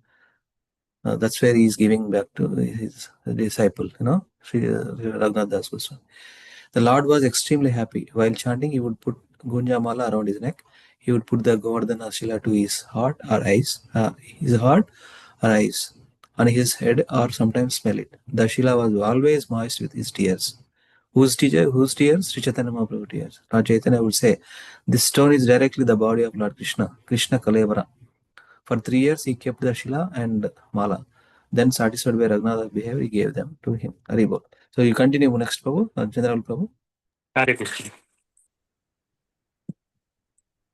That's where he is giving back to his disciple, Sri Raghunath Das Goswami. The Lord was extremely happy. While chanting, he would put Gunjamala around his neck. He would put the Govardhana Shila to his heart or eyes, on his head, or sometimes smell it. The Shila was always moist with his tears. Whose tears? Sri Chaitanya Mahaprabhu tears. Lord Chaitanya would say, "This stone is directly the body of Lord Krishna, Krishna Kalevara." For 3 years, he kept the Shila and Mala. Then, satisfied by Raghunatha's behavior, he gave them to him. Haribol. So, you continue next, Prabhu, General Prabhu. Hare Krishna.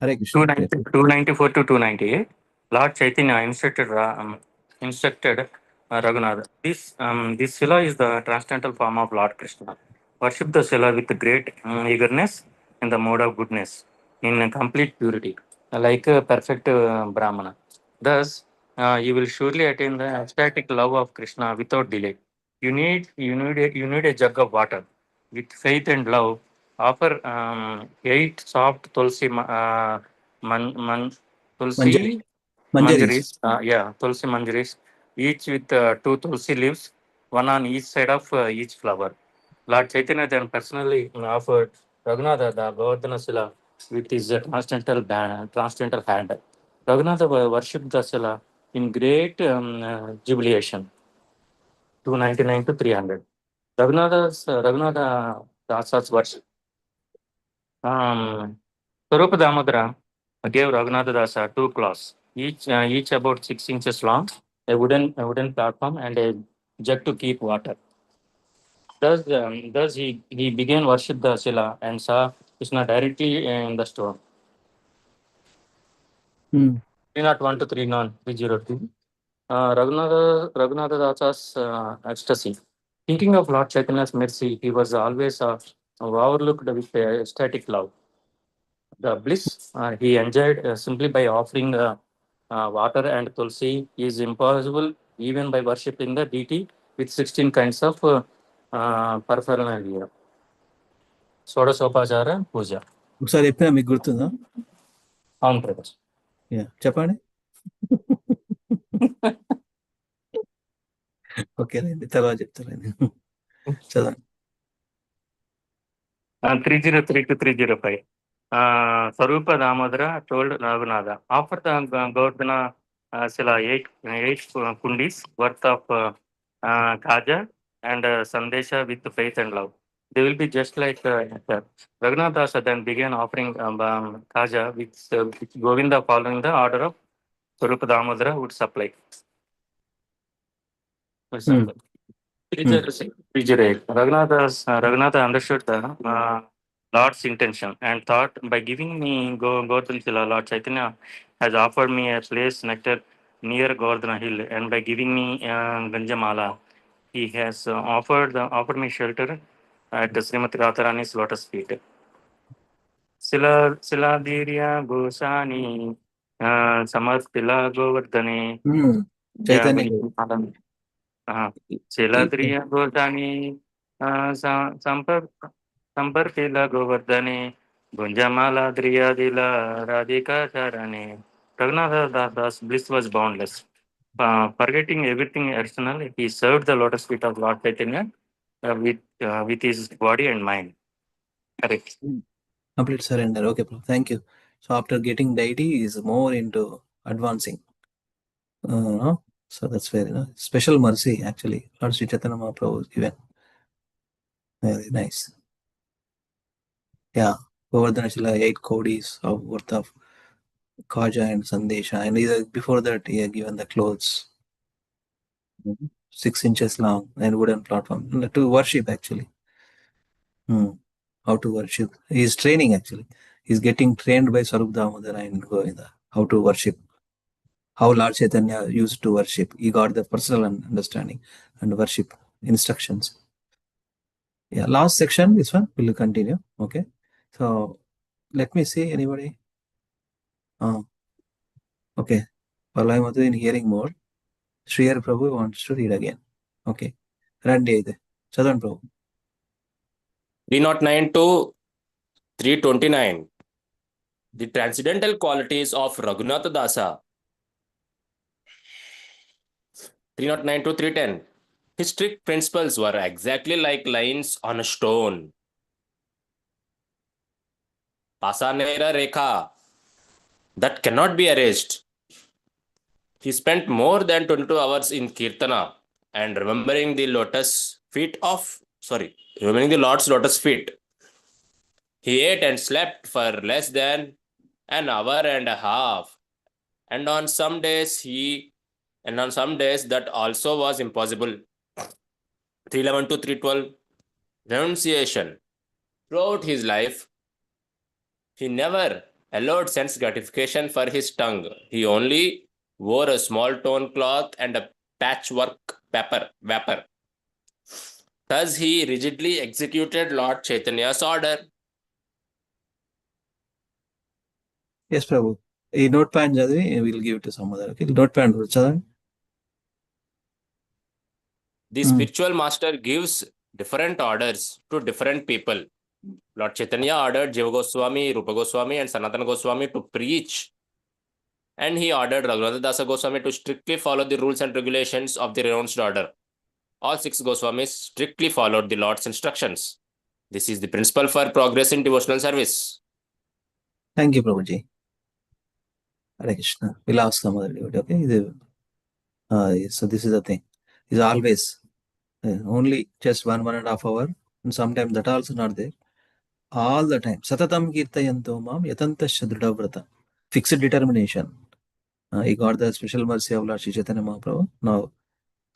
Hare Krishna. 294 to 298. Lord Chaitanya instructed Raghunath. This Sila is the transcendental form of Lord Krishna. Worship the Sila with great eagerness in the mode of goodness, in complete purity, like a perfect Brahmana. Thus, you will surely attain the ecstatic love of Krishna without delay. You need a jug of water. With faith and love, offer 8 soft tulsi Manjari. tulsi Manjaris. manjaris, tulsi manjaris, each with 2 tulsi leaves, one on each side of each flower. Lord Chaitanya then personally offered Raghunatha the Govardhana Sila with his transcendental hand. Raghunatha worshipped the Sila in great jubilation, 299 to 300. Raghunatha Dasa's worship. Swarupa Damodara gave Raghunatha Dasa 2 claws, each about 6 inches long, a wooden platform, and a jug to keep water. Thus he began worship the Sila and saw Krishna directly in the stone. 301 to 302. Raghunatha Dasa's ecstasy. Thinking of Lord Chaitanya's mercy, he was always overlooked with ecstatic love. The bliss he enjoyed simply by offering water and tulsi is impossible even by worshipping the deity with 16 kinds of paraphernalia. షోడశోపచార పూజ. ఒకసారి చెప్పినా మీకు గుర్తుందా? అవును ప్రకాష్. చెప్పండి. ఓకేనండి, తర్వాత చెప్తారండి. చదవండి. 303 to 305. Sarupa Damodara told Raghunatha, offer the Govardhana Sila 8 kundis worth of kaja and sandesha with faith and love. They will be just like nectar. Raghunatha then began offering kaja with Govinda following the order of Sarupa Damodara would supply. Raghunatha understood the Lord's intention and thought, by giving me Govardhana Sila, Lord Chaitanya has offered me a place nectar near Govardhana Hill, and by giving me Ganjamala, he has offered me shelter at Srimati Radharani's lotus feet. Sila Dirya Gosani Samarpila Govardhane. Chaitanya Chiladriya Gordani Sampartila Govardhane Gunjamala Driyadila Radhika Charane. Raghunatha Dasa's bliss was boundless. Forgetting everything external, he served the lotus feet of Lord Chaitanya with his body and mind. Correct. Complete surrender. Okay, bro. Thank you. So after getting deity, he is more into advancing. So that's very special mercy actually. Lord Sri Chaitanya Mahaprabhu is given. Very nice. Yeah. Govardhana Shila 8 kodis of worth of Kaja and Sandesha, and before that he had given the clothes, 6 inches long and wooden platform to worship actually. How to worship. He is training actually. He's getting trained by Sarup Damodara and Govinda. How to worship. How Lord Chaitanya used to worship. He got the personal understanding and worship instructions. Yeah, last section, this one will continue. Okay. So let me see anybody. Okay. While I'm in hearing more, Sriyar Prabhu wants to read again. Okay. Randi ide. Chadan Prabhu. 309 to 329. The transcendental qualities of Raghunatha Dasa. 309 to 310. His strict principles were exactly like lines on a stone. Pasanera Rekha, that cannot be erased. He spent more than 22 hours in Kirtana and remembering the Lord's lotus feet. He ate and slept for less than an hour and a half. And on some days that also was impossible. 311 to 312. Renunciation. Throughout his life, he never allowed sense gratification for his tongue. He only wore a small torn cloth and a patchwork vapor. Thus, he rigidly executed Lord Chaitanya's order. Yes, Prabhu. A notepad chadivi, we'll give it to some other. Okay. Notepad chadan. The spiritual master gives different orders to different people. Lord Chaitanya ordered Jiva Goswami, Rupa Goswami, and Sanatana Goswami to preach. And he ordered Raghunatha Dasa Goswami to strictly follow the rules and regulations of the renounced order. All 6 Goswamis strictly followed the Lord's instructions. This is the principle for progress in devotional service. Thank you, Prabhuji. Hare Krishna. We'll ask some other devotee. Okay. So this is the thing. Is always only just 1.5 hours, and sometimes that also not there. All the time. Satatam kirtayanto mam yatantasya dridhavrata. Fixed determination. He got the special mercy of Lord Shri Chaitanya Mahaprabhu. Now,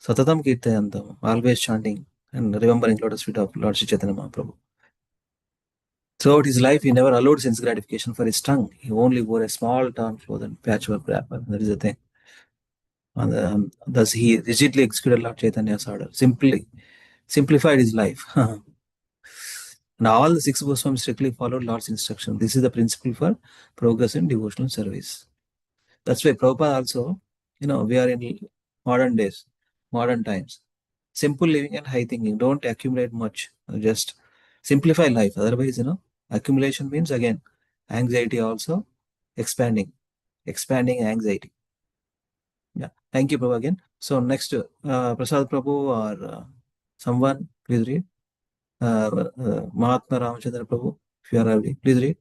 Satatam kirtayanto, always chanting and remembering lotus feet of Lord Shri Chaitanya Mahaprabhu. Throughout his life, he never allowed sense gratification for his tongue. He only wore a small torn cloth and patchwork wrapper. That is the thing. And thus, he rigidly executed Lord Chaitanya's order. Simplified his life. And all the 6 Goswamis strictly followed Lord's instruction. This is the principle for progress in devotional service. That's why Prabhupada also, we are in modern days, modern times. Simple living and high thinking. Don't accumulate much. Just simplify life. Otherwise, accumulation means again, anxiety also expanding anxiety. Yeah. Thank you, Prabhu, again. So next, Prasad Prabhu or someone, please read. Mahatma Ramachandra Prabhu, if you are ready, please read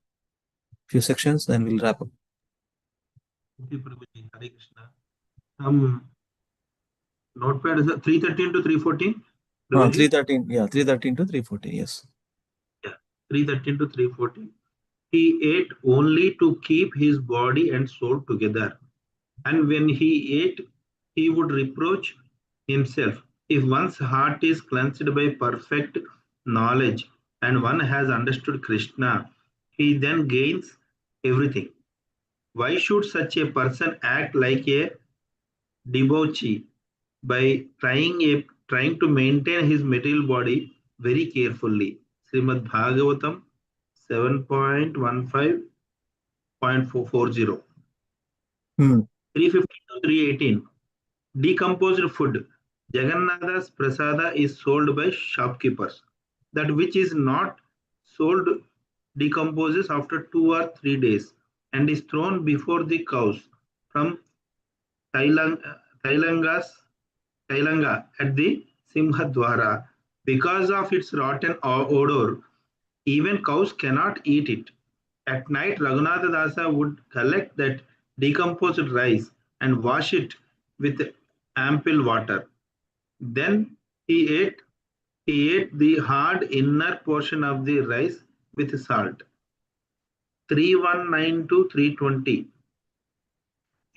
few sections, then we'll wrap up. Thank you, Prabhuji. Hare Krishna. Notepad is 313 to 314. 313, yeah, 313 to 314, yes. Yeah, 313 to 314. He ate only to keep his body and soul together. And when he ate, he would reproach himself. If one's heart is cleansed by perfect knowledge and one has understood Krishna, he then gains everything. Why should such a person act like a debauchee by trying to maintain his material body very carefully? Srimad Bhagavatam 7.15.440. 315 to 318. Decomposed food. Jagannatha's prasada is sold by shopkeepers. That which is not sold decomposes after 2 or 3 days and is thrown before the cows from Tailanga at the Simhadwara. Because of its rotten odor, even cows cannot eat it. At night, Raghunatha Dasa would collect that decomposed rice and wash it with ample water. Then he ate the hard inner portion of the rice with salt. 319 to 320.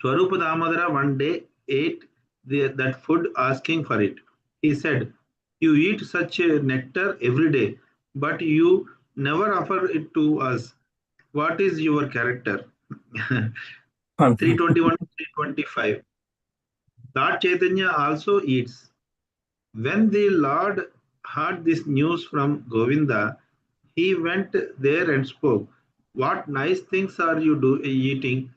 Swarupa Damodara one day ate that food asking for it. He said, "You eat such a nectar every day, but you never offer it to us. What is your character?" 321 325. Lord Chaitanya also eats. When the Lord heard this news from Govinda, he went there and spoke. "What nice things are you eating?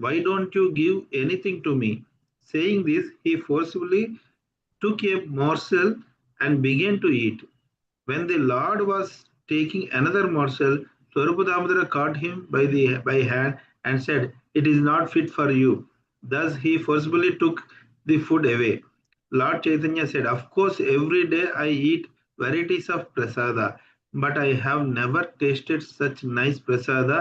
Why don't you give anything to me?" Saying this, he forcibly took a morsel and began to eat. When the Lord was taking another morsel, Swarupadamodara caught him by hand and said, "It is not fit for you." Thus he forcibly took the food away. Lord Chaitanya said, "Of course, every day I eat varieties of prasada, but I have never tasted such nice prasada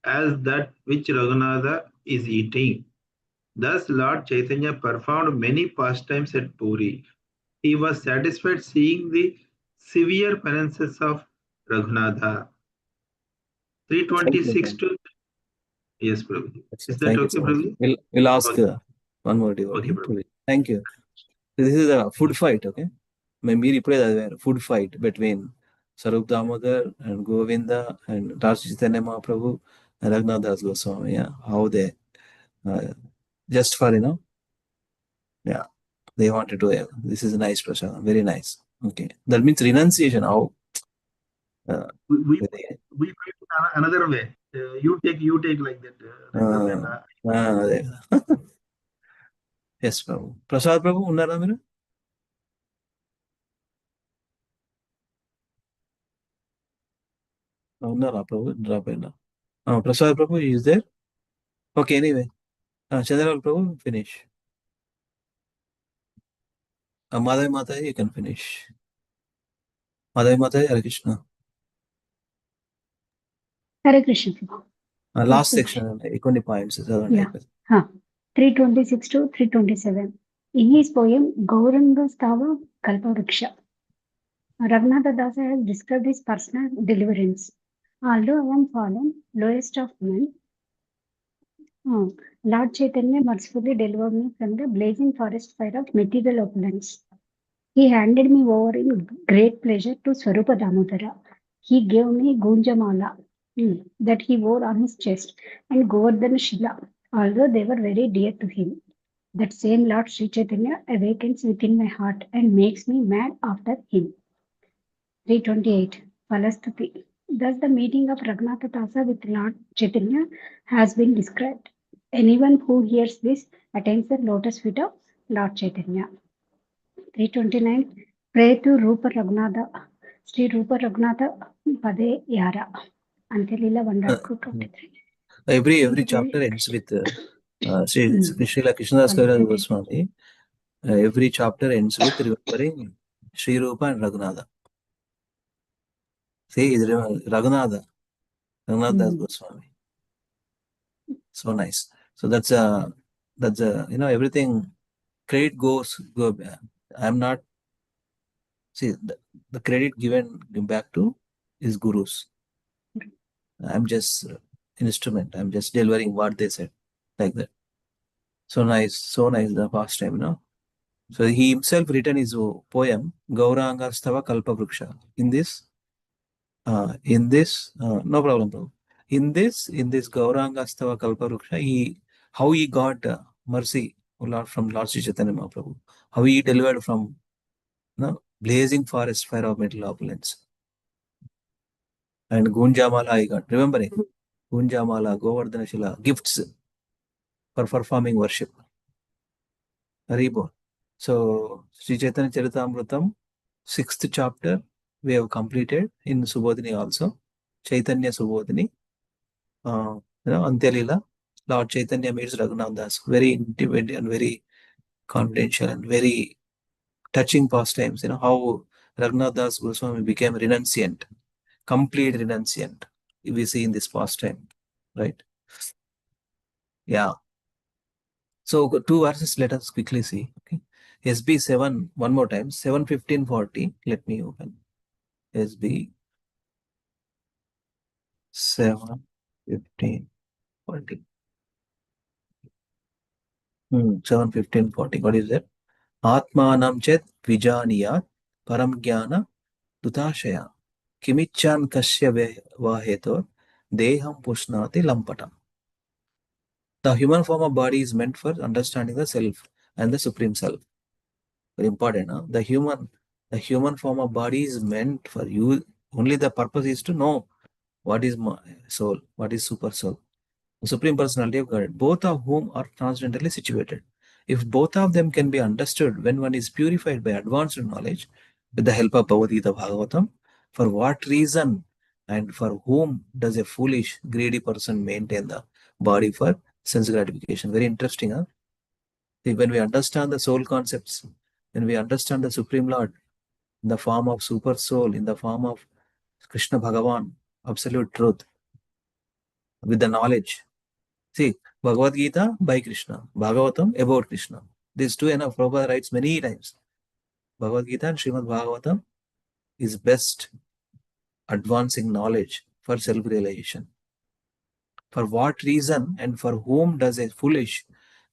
as that which Raghunatha is eating." Thus Lord Chaitanya performed many pastimes at Puri. He was satisfied seeing the severe penances of Raghunatha. 326 to... Yes, Prabhuji. Is that Thank you okay, so much. Prabhuji? We'll ask Okay. one more Okay, devotee. Prabhuji. Thank you. This is a food fight, okay? Maybe replay that food fight between Sarup Damodar and Govinda and Raj Chaitanya Mahaprabhu and Raghunath Das Goswami. Yeah, how they just for yeah, they wanted to. This is a nice prasad, very nice. Okay, that means renunciation. How We pray another way. You take like that. Yes, Prabhu. Prasad Prabhu, unnara meeru? Unnara Prabhu, drop ayina. Prasad Prabhu is there? Okay, anyway. Chandral Prabhu, finish. Madhavi Mata, you can finish. Madhavi Mata, Hare Krishna. Hare Krishna. Last section, 20 points. Yeah. 326 to 327. In his poem, Gauranga Stava Kalpavriksha, Raghunatha Dasa has described his personal deliverance. Although I am fallen, lowest of men, Lord Chaitanya mercifully delivered me from the blazing forest fire of material opulence. He handed me over in great pleasure to Swarupa Damodara. He gave me Gunjamala that he wore on his chest and Govardhana Shila, although they were very dear to him. That same Lord Sri Chaitanya awakens within my heart and makes me mad after him. 328. Palastuti. Thus the meeting of Raghunatha Dasa with Lord Chaitanya has been described. Anyone who hears this attains the lotus feet of Lord Chaitanya. 329. Pray to Rupa Raghunatha. Sri Rupa Raghunatha Pade Yara. Antelila 1.223. Every chapter ends with Srila Krishnadas Kaviraj Goswami. Every chapter ends with remembering Sri Rupa and Raghunatha. See, Raghunatha Das Goswami. So nice. So that's everything. Credit go. I'm not. See, the credit given back to his gurus. I'm just instrument. I'm just delivering what they said, like that. So nice the past time, So he himself written his poem Gauranga Stava Kalpavruksha. In this, no problem, bro. In this Gauranga Stava Kalpavruksha, how he got mercy from Lord Sri Chaitanya Mahaprabhu. How he delivered from blazing forest fire of material opulence. And Gunjamala I got. Remembering Gunjamala, Govardhana Shila, gifts for performing worship. Haribo. So, Sri Chaitanya Charitamrita, 6th chapter, we have completed in Subodhini also. Chaitanya Subodhini. Antya Lila. Lord Chaitanya meets Raghunath Das. Very intimate and very confidential and very touching pastimes. How Raghunath Das Goswami became renunciant. Complete renunciant. We see in this pastime. Right? Yeah. So 2 verses, let us quickly see. Okay. SB 7, one more time, 7, 15, 40. Let me open. SB 7, 15, 40. 7, 15, 14. What is that? Atmanam chet vijaniyat param jnana tutashaya kimichan kasya vahetor deham pushnati lampatam. The human form of body is meant for understanding the self and the supreme self. Very important. Huh? The human form of body is meant for you. Only the purpose is to know what is my soul, what is super soul, the supreme personality of God, both of whom are transcendently situated. If both of them can be understood when one is purified by advanced knowledge with the help of Bhagavad Gita Bhagavatam, for what reason and for whom does a foolish, greedy person maintain the body for sense gratification? Very interesting, huh? See, when we understand the soul concepts, when we understand the Supreme Lord in the form of super soul, in the form of Krishna Bhagavan, absolute truth, with the knowledge. See, Bhagavad Gita by Krishna, Bhagavatam about Krishna. These two enough. Prabhupada writes many times. Bhagavad Gita and Srimad Bhagavatam is best advancing knowledge for self-realization. For what reason and for whom does a foolish,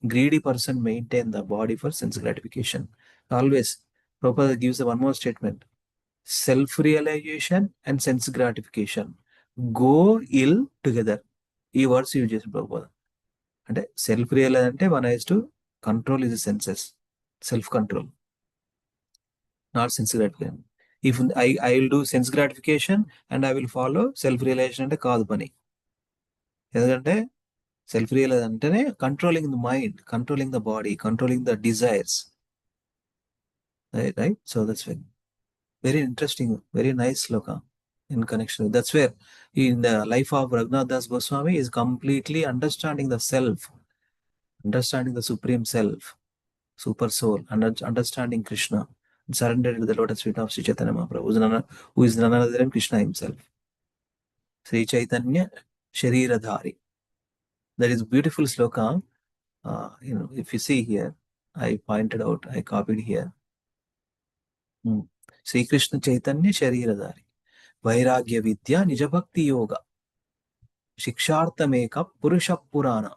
greedy person maintain the body for sense gratification? Always, Prabhupada gives one more statement. Self-realization and sense gratification go ill together. These words use చేసి Prabhupada. అంటే self realize అంటే one has to control his senses, self control, not sense gratification. If I will do sense gratification and I will follow self realization అంటే కాదు పని. ఎందుకంటే self realize అంటేనే controlling the mind, controlling the body, controlling the desires, right? So that's very interesting, very nice sloka in connection. That's where in the life of Raghunath Das Goswami is completely understanding the self, understanding the supreme self, super soul, and understanding Krishna, surrendered to the lotus feet of Sri Chaitanya Mahaprabhu, who is none other than Krishna himself. Sri Chaitanya Shariradhari. That is beautiful sloka. If you see here, I pointed out, I copied here. Sri Krishna Chaitanya Shariradhari. Vairagya Vidya Nijabhakti Yoga. Shikshartameka Purusha Purana.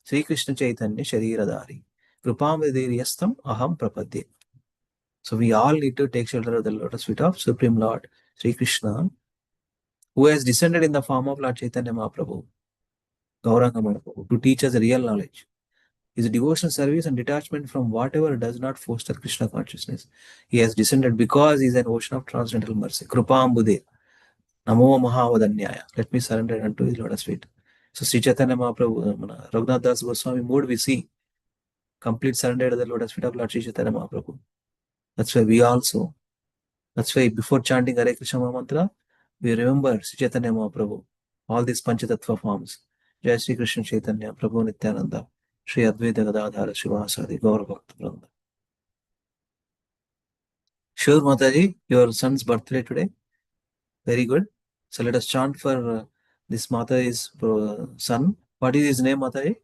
Sri Krishna Chaitanya Shariradhari. Krupamvidiriyastam aham prapadye. So we all need to take shelter of the lotus feet of Supreme Lord Sri Krishna, who has descended in the form of Lord Chaitanya Mahaprabhu, Gauranga Mahaprabhu, to teach us real knowledge. His devotional service and detachment from whatever does not foster Krishna consciousness. He has descended because he is an ocean of transcendental mercy. Krupambude. Namo Mahavadanyaya. Let me surrender unto his lotus feet. So Sri Chaitanya Mahaprabhu, Raghunath Das Goswami mood we see complete surrender to the lotus feet of Lord Sri Chaitanya Mahaprabhu. That's why we also, that's why before chanting Hare Krishna Mantra, we remember Sri Chaitanya Mahaprabhu, all these Panchatattva forms. Jai Sri Krishna Chaitanya, Prabhu Nityananda, Sri Advaita Gadadhara Shivasadi, Gaur Bhakta Vranda. Sure, Mataji, your son's birthday today. Very good. So let us chant for this Mataji's son. What is his name, Mataji?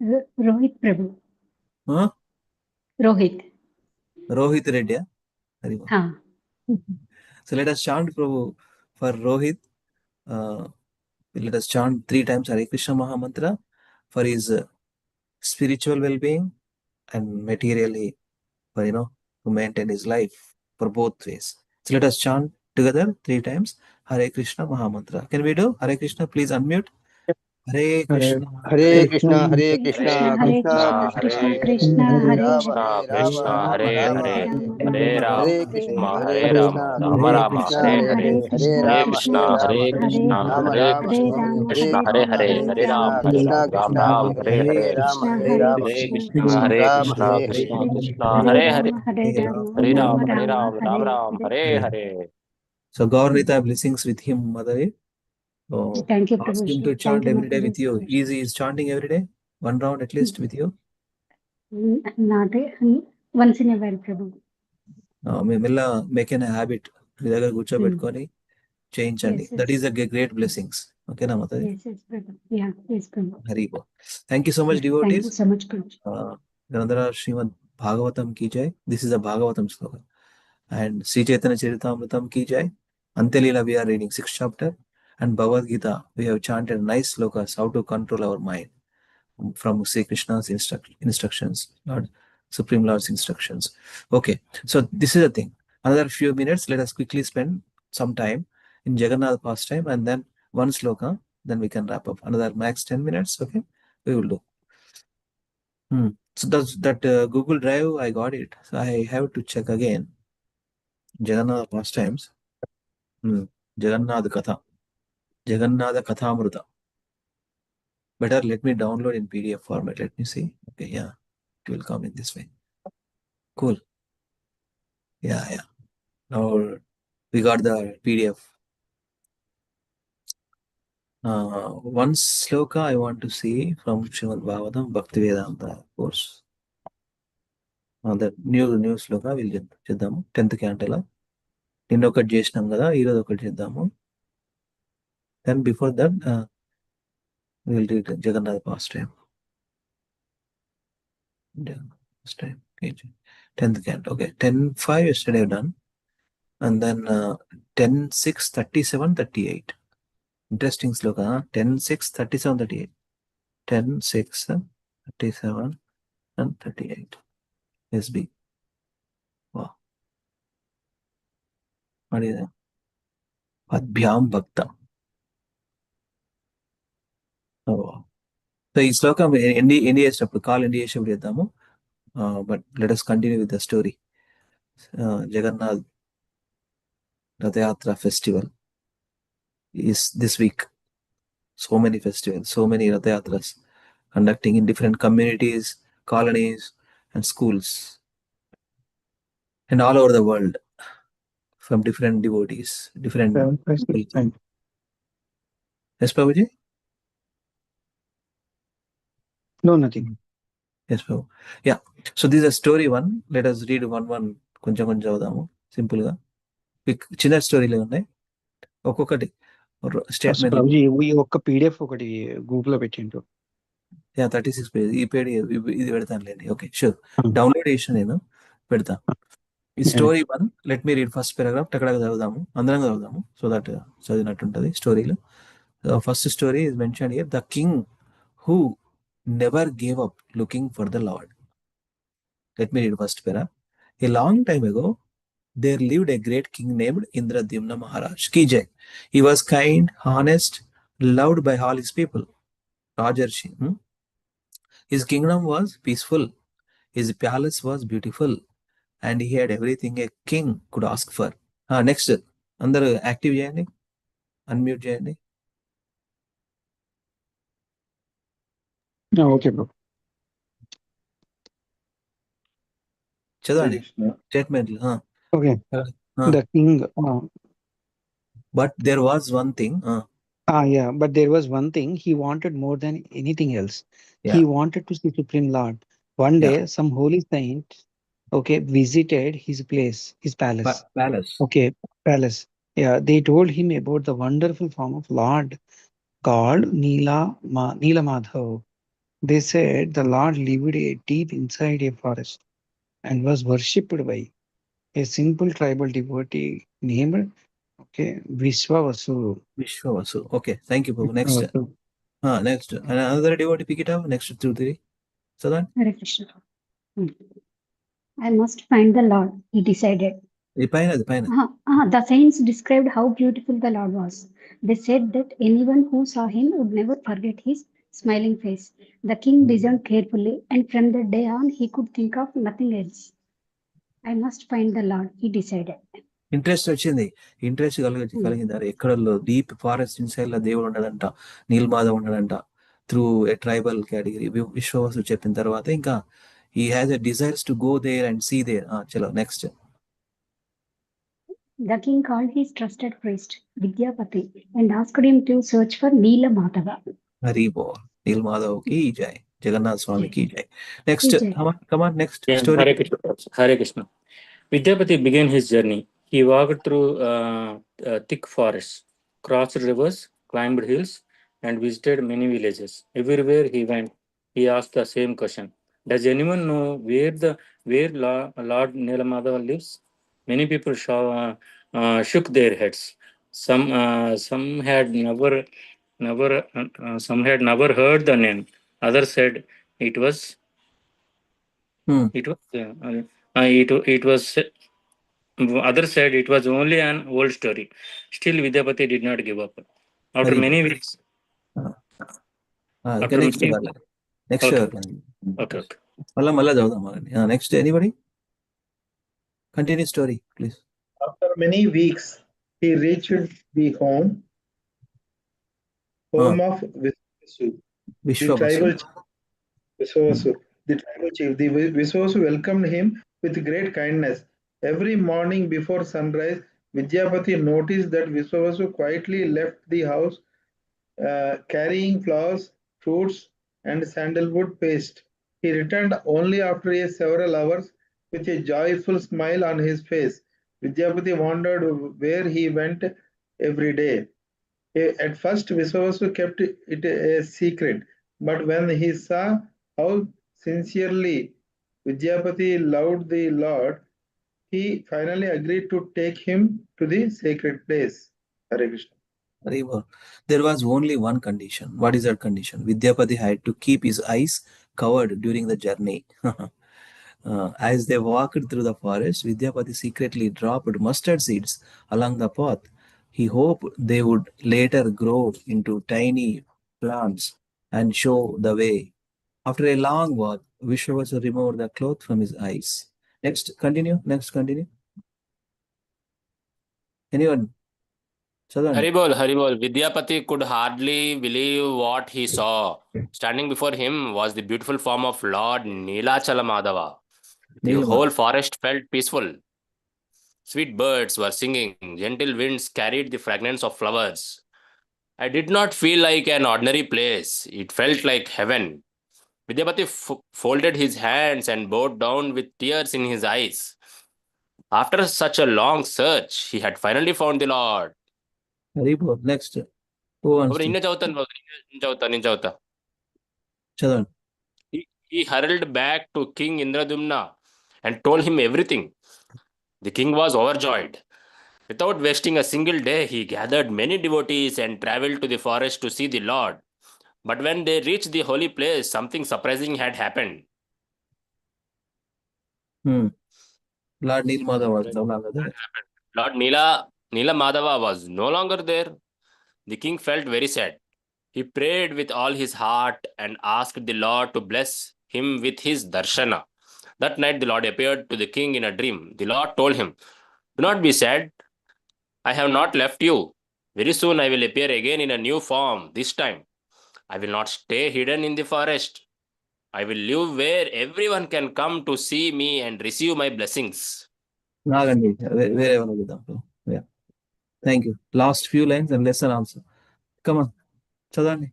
Rohit Prabhu. Huh? Rohit. Rohit Reddy. Ha. So let us chant Prabhu for Rohit. Let us chant 3 times Hare Krishna Mahamantra for his spiritual well-being and materially, for to maintain his life for both ways. So let us chant together 3 times Hare Krishna Mahamantra. Can we do Hare Krishna? Please unmute. Hare Krishna. Hare Krishna, Hare Krishna, Hare Krishna Krishna, Krishna, Krishna Hare Hare Rama, Hare, Hare Krishna Rama, Krishna, Rama Hare Rama, Hare, Hare Hare. Hare Ram, Hare Krishna Krishna, Hare Hare Krishna, Rama, Rama Krishna Rama, Krishna, Hare Hare Hare, Hare, Hare Hare Rama, Krishna, Hare Hare Rama, Krishna, Rama Hare Rama, Krishna, Hare Krishna Hare, Hare Hare, Hare Hare Ram, Krishna, Hare Krishna Ram, Ram Krishna, Ram, Hare Hare Hare, Hare, Hare Rama, Hare Rama, Hare Krishna, Krishna Hare Rama, Krishna, Hare Hare. Krishna Krishna, Hare Hare Hare, Rama, Hare Rama, Hare Ram, Rama Hare Rama, Ram, Ram Hare Ram, Hare. Hare Hare. So Gaurita blessings with him, Mother. So Thank you, ask him Prabhu. to Thank chant you, every day with you. Mataji. He is chanting every day, 1 round at least with you. Not once in a while, Prabhu. Mella make an habit. మీ దగ్గర కూర్చోబెట్టుకొని చేయించండి. Yes, yes. That is a great blessings. Okay, na Mataji? Yes, yes, Prabhu. Yeah, yes, Prabhu. Haribo. Thank you so much, Yeah, thank devotees. you so much, Prabhu. Grandhara Srimad Bhagavatam ki jai. This is a Bhagavatam slogan. And Sri Chaitanya Charitamrita ki jai. Antelila we are reading 6th chapter. And Bhagavad Gita, we have chanted nice slokas, how to control our mind. from Sri Krishna's instructions, Supreme Lord's instructions. Okay, so this is the thing. Another few minutes, let us quickly spend some time in Jagannath pastime, and then one sloka, then we can wrap up. Another max 10 minutes, okay? We will do. So does that Google Drive, I got it. So I have to check again. Jagannath pastimes. Jagannath Katha. Jagannath Kathamrita. Better let me download in PDF format. Let me see. Okay, yeah. It will come in this way. Cool. Yeah. Now we got the PDF. One sloka I want to see from Srimad Bhagavatam, Bhakti Vedanta, of course. The new sloka will చేద్దాము 10th canto. నిన్న ఒకటి చేసినాం కదా ఈరోజు ఒకటి చేద్దాము. Then before that we will read Jagannath pastime. Pastime. Okay. 10th canto. Okay. 10:5 yesterday I've done. And then 10:6, 37, 38. Interesting sloka. 10:6, 37, 38. 10:6, 37 and 38. SB. Wow. What is that? Adhyam Bhakta. Oh. So ఈ శ్లోకం ఎన్ని చేసేటప్పుడు కాల్ ఎన్ని చేసేటప్పుడు చేద్దాము. But let us continue with the story. Jagannath Rathayatra festival is this week. So many festivals, so many Rathayatras conducting in different communities, colonies and schools and all over the world from different devotees, different. Yes, Prabhuji? No, nothing. Yes, Prabhu. Yeah. So this is a story one. Let us read one కొంచెం చదువుదాము simple గా. చిన్న స్టోరీలు ఉన్నాయి, ఒక్కొక్కటి statement. ఈ ఒక్క PDF ఒకటి Google లో పెట్టిండు. 36 పేజ్. ఈ పేజ్ ఇది పెడతానులేండి. Okay, sure. డౌన్లోడ్ చేసి నేను పెడతా. ఈ story one, let me read first paragraph. అక్కడ చదువుదాము, అందరం చదువుదాము, సో దట్ చదివినట్టు ఉంటుంది స్టోరీలో. First story is mention here, the king who never gave up looking for the lord. Let me read first para. A long time ago, there lived a great king named Indradyumna Maharaj. Ki Jai. He was kind, honest, loved by all his people. Rajarshi. His kingdom was peaceful. His palace was beautiful. And he had everything a king could ask for. Next. Andaru active cheyandi. Unmute cheyandi. Okay, bro. చదవండి statement. Okay. The king. But there was one thing. Yeah, but there was one thing he wanted more than anything else. Yeah. He wanted to see Supreme Lord. One day, some holy saint, visited his place, his palace. Palace. Okay, palace. Yeah, they told him about the wonderful form of Lord called Neelamadhav. They said the Lord lived deep inside a forest and was worshipped by a simple tribal devotee named Vishwavasu. Okay, thank you, Prabhu. Next. Next. Another devotee pick it up. Next 2, 3. So then? Hare Krishna. I must find the Lord, he decided. The paina. The saints described how beautiful the Lord was. They said that anyone who saw him would never forget his smiling face. The king listened carefully, and from that day on, he could think of nothing else. I must find the Lord, he decided. Interest వచ్చింది. Interest కలిగింది. ఎక్కడో deep forest inside లో దేవుడు ఉన్నాడంట, నీలమాధవ్ ఉన్నాడంట. Through a tribal category Vishwavasu చెప్పిన తర్వాత ఇంకా he has a desires to go there and see there. Chalo, next. The king called his trusted priest, Vidyapati, and asked him to search for Neelamadhava. Hari Bol. Neelamadhava ki jai. Jagannath Swami ki jai. Next. Come on, next story. Hare Krishna. Vidyapati began his journey. He walked through thick forests, crossed rivers, climbed hills, and visited many villages. Everywhere he went, he asked the same question: does anyone know where Lord Neelamadhava lives? Many people shook their heads. Some had never heard the name. Others said it was it was it was others said it was only an old story. Still, Vidyapati did not give up. After Very many good. weeks, Next after many next okay, year. okay. Malla chadudam. Next, anybody? Continue story, please. After many weeks, he reached the home of Viswasu, the tribal chief. Viswasu, the tribal chief. The Viswasu welcomed him with great kindness. Every morning before sunrise, Vidyapati noticed that Viswasu quietly left the house carrying flowers, fruits, and sandalwood paste. He returned only after several hours with a joyful smile on his face. Vidyapati wondered where he went every day. At first, Viswavasu kept it a secret, but when he saw how sincerely Vidyapati loved the Lord, he finally agreed to take him to the sacred place. Hare Krishna. There was only one condition. What is that condition? Vidyapati had to keep his eyes covered during the journey. As they walked through the forest, Vidyapati secretly dropped mustard seeds along the path. He hoped they would later grow into tiny plants and show the way. After a long walk, Vishwavasu removed the cloth from his eyes. Next, continue. Anyone? Chadani. Haribol. Vidyapati could hardly believe what he saw. Standing before him was the beautiful form of Lord Neelachala Madhava. The whole forest felt peaceful. Sweet birds were singing, gentle winds carried the fragrance of flowers. I did not feel like an ordinary place. It felt like heaven. Vidyapati folded his hands and bowed down with tears in his eyes. After such a long search, he had finally found the Lord. Haribol. Next. Who wants to? Chadani. He hurried back to King Indradumna and told him everything. The king was overjoyed. Without wasting a single day, he gathered many devotees and traveled to the forest to see the Lord. But when they reached the holy place, something surprising had happened. Lord Nilmada was no longer there. Lord Nila Madhava was no longer there. The king felt very sad. He prayed with all his heart and asked the Lord to bless him with his darshana. That night, the Lord appeared to the king in a dream. The Lord told him, "Do not be sad. I have not left you. Very soon I will appear again in a new form. This time, I will not stay hidden in the forest. I will live where everyone can come to see me and receive my blessings." Nagandi, wherever you go. Yeah. Thank you. Last few lines and lesson answer. Come on. Chadani.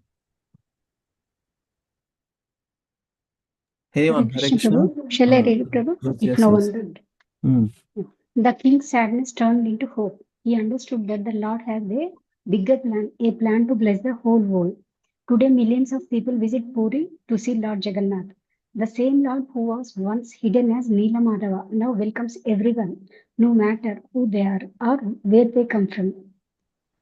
Anyone? Hare Krishna Krishna. Prabhu, shall I read it, Prabhu? If no one would. The king's sadness turned into hope. He understood that the Lord has a plan to bless the whole world. Today, millions of people visit Puri to see Lord Jagannath. The same Lord who was once hidden as Neela Madhava now welcomes everyone, no matter who they are or where they come from.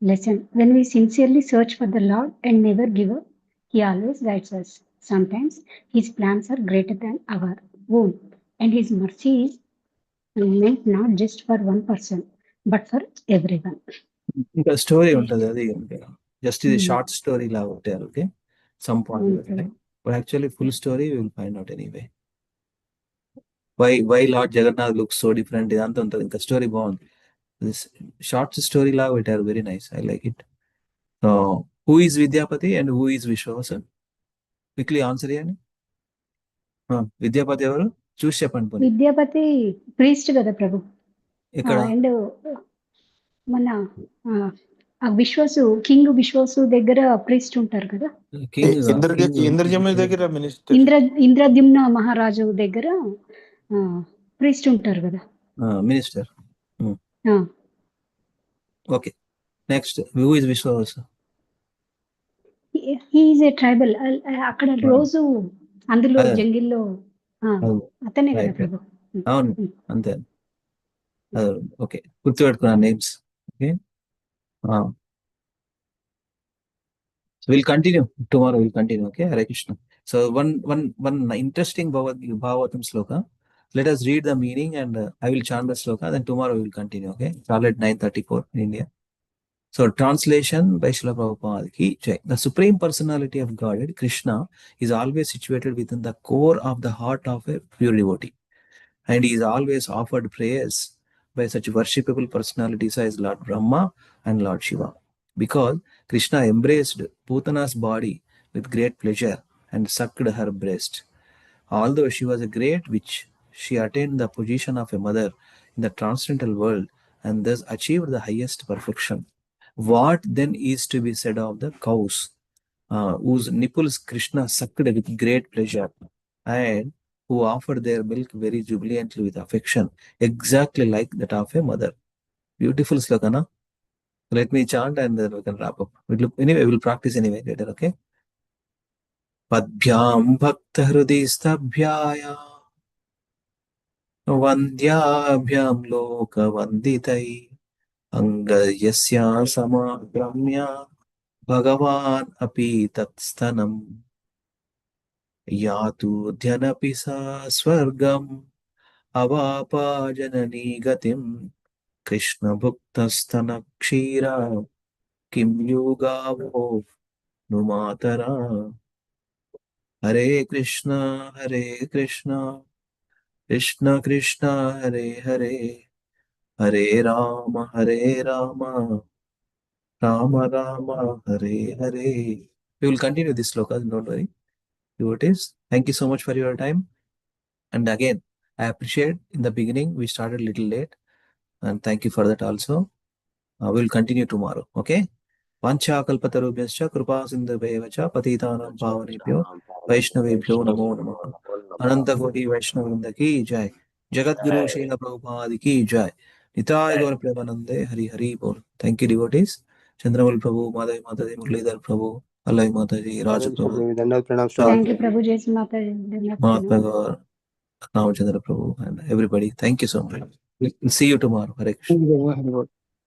Lesson: when we sincerely search for the Lord and never give up, He always guides us. Sometimes His plans are greater than our own, and His mercy is meant not just for one person, but for everyone. The story just is a short story okay? Some point, right? But actually full story we will find out anyway. Why Lord Jagannath looks so different? The story born. This short story very nice. I like it. So who is Vidyapati and who is Vishwavasan? Quickly answer here. Vidyapati evaru? Choose చెప్పండి పోనీ. Vidyapati priest కదా ప్రభు. ఎక్కడ? And మన విశ్వాసు king విశ్వాసు దగ్గర priest ఉంటారు కదా. ఇంద్రజముని దగ్గర minister. Indradyumna మహారాజు దగ్గర ప్రీస్ట్ ఉంటారు కదా. Minister. Okay. Next who is Vishwavasu? He is a tribal. అక్కడ రోజు అందులో జంగిల్లో అతనే కదా ప్రభు. అవును అంతే. ఓకే గుర్తుపెట్టుకున్నా names. Okay we'll continue tomorrow. We'll continue. Okay, Hare Krishna. So one interesting Bhagavatam sloka. Let us read the meaning and I will chant the sloka. Then tomorrow we will continue. Okay, it's all at 9:34 in India. So translation by Srila Prabhupada ki jai. The Supreme Personality of Godhead, Krishna, is always situated within the core of the heart of a pure devotee. And he is always offered prayers by such worshipable personalities as Lord Brahma and Lord Shiva. Because Krishna embraced Putana's body with great pleasure and sucked her breast. Although she was a great witch, she attained the position of a mother in the transcendental world and thus achieved the highest perfection. What then is to be said of the cows, whose nipples Krishna sucked with great pleasure, and who offered their milk very jubilantly with affection, exactly like that of a mother? Beautiful slokana. Let me chant and then we can wrap up. We'll practice anyway later, okay? Padbhyam bhakta hrudisthabhyaya Vandyabhyam loka vanditai Angayasya samagramya Bhagavan api tatstanam Yatu dhyanapisa sa swargam Avapa janani gatim Krishna bhuktastana kshira Kim yugavo numatara. Hare Krishna, Krishna Krishna, Hare Hare, Hare Rama, Rama Rama, Hare Hare. We will continue this slokas, don't worry. Devotees, thank you so much for your time. And again, I appreciate in the beginning we started a little late, and thank you for that also. We will continue tomorrow, okay? Vanchakalpatarubhyascha kripa sindhubheva cha patitanam pavanebhyo Vaishnavebhyo namo namaha. Ananta Koti Vaishnavrinda ki jai. Jagat Guru Srila Prabhupada ki jai. Nitai Gaur Premanande Hari Hari Bol. Thank you, devotees. Chandramal Prabhu, Madhavi Mataji, Muralidhar Prabhu, Allai Mataji, Raj Prabhu, Dandavad pranam Thank you, Swami. Prabhu. Jai Mata Di. Mahatma Gaur, Ramachandra Prabhu, and everybody. Thank you so much. We'll see you tomorrow. Hare Krishna.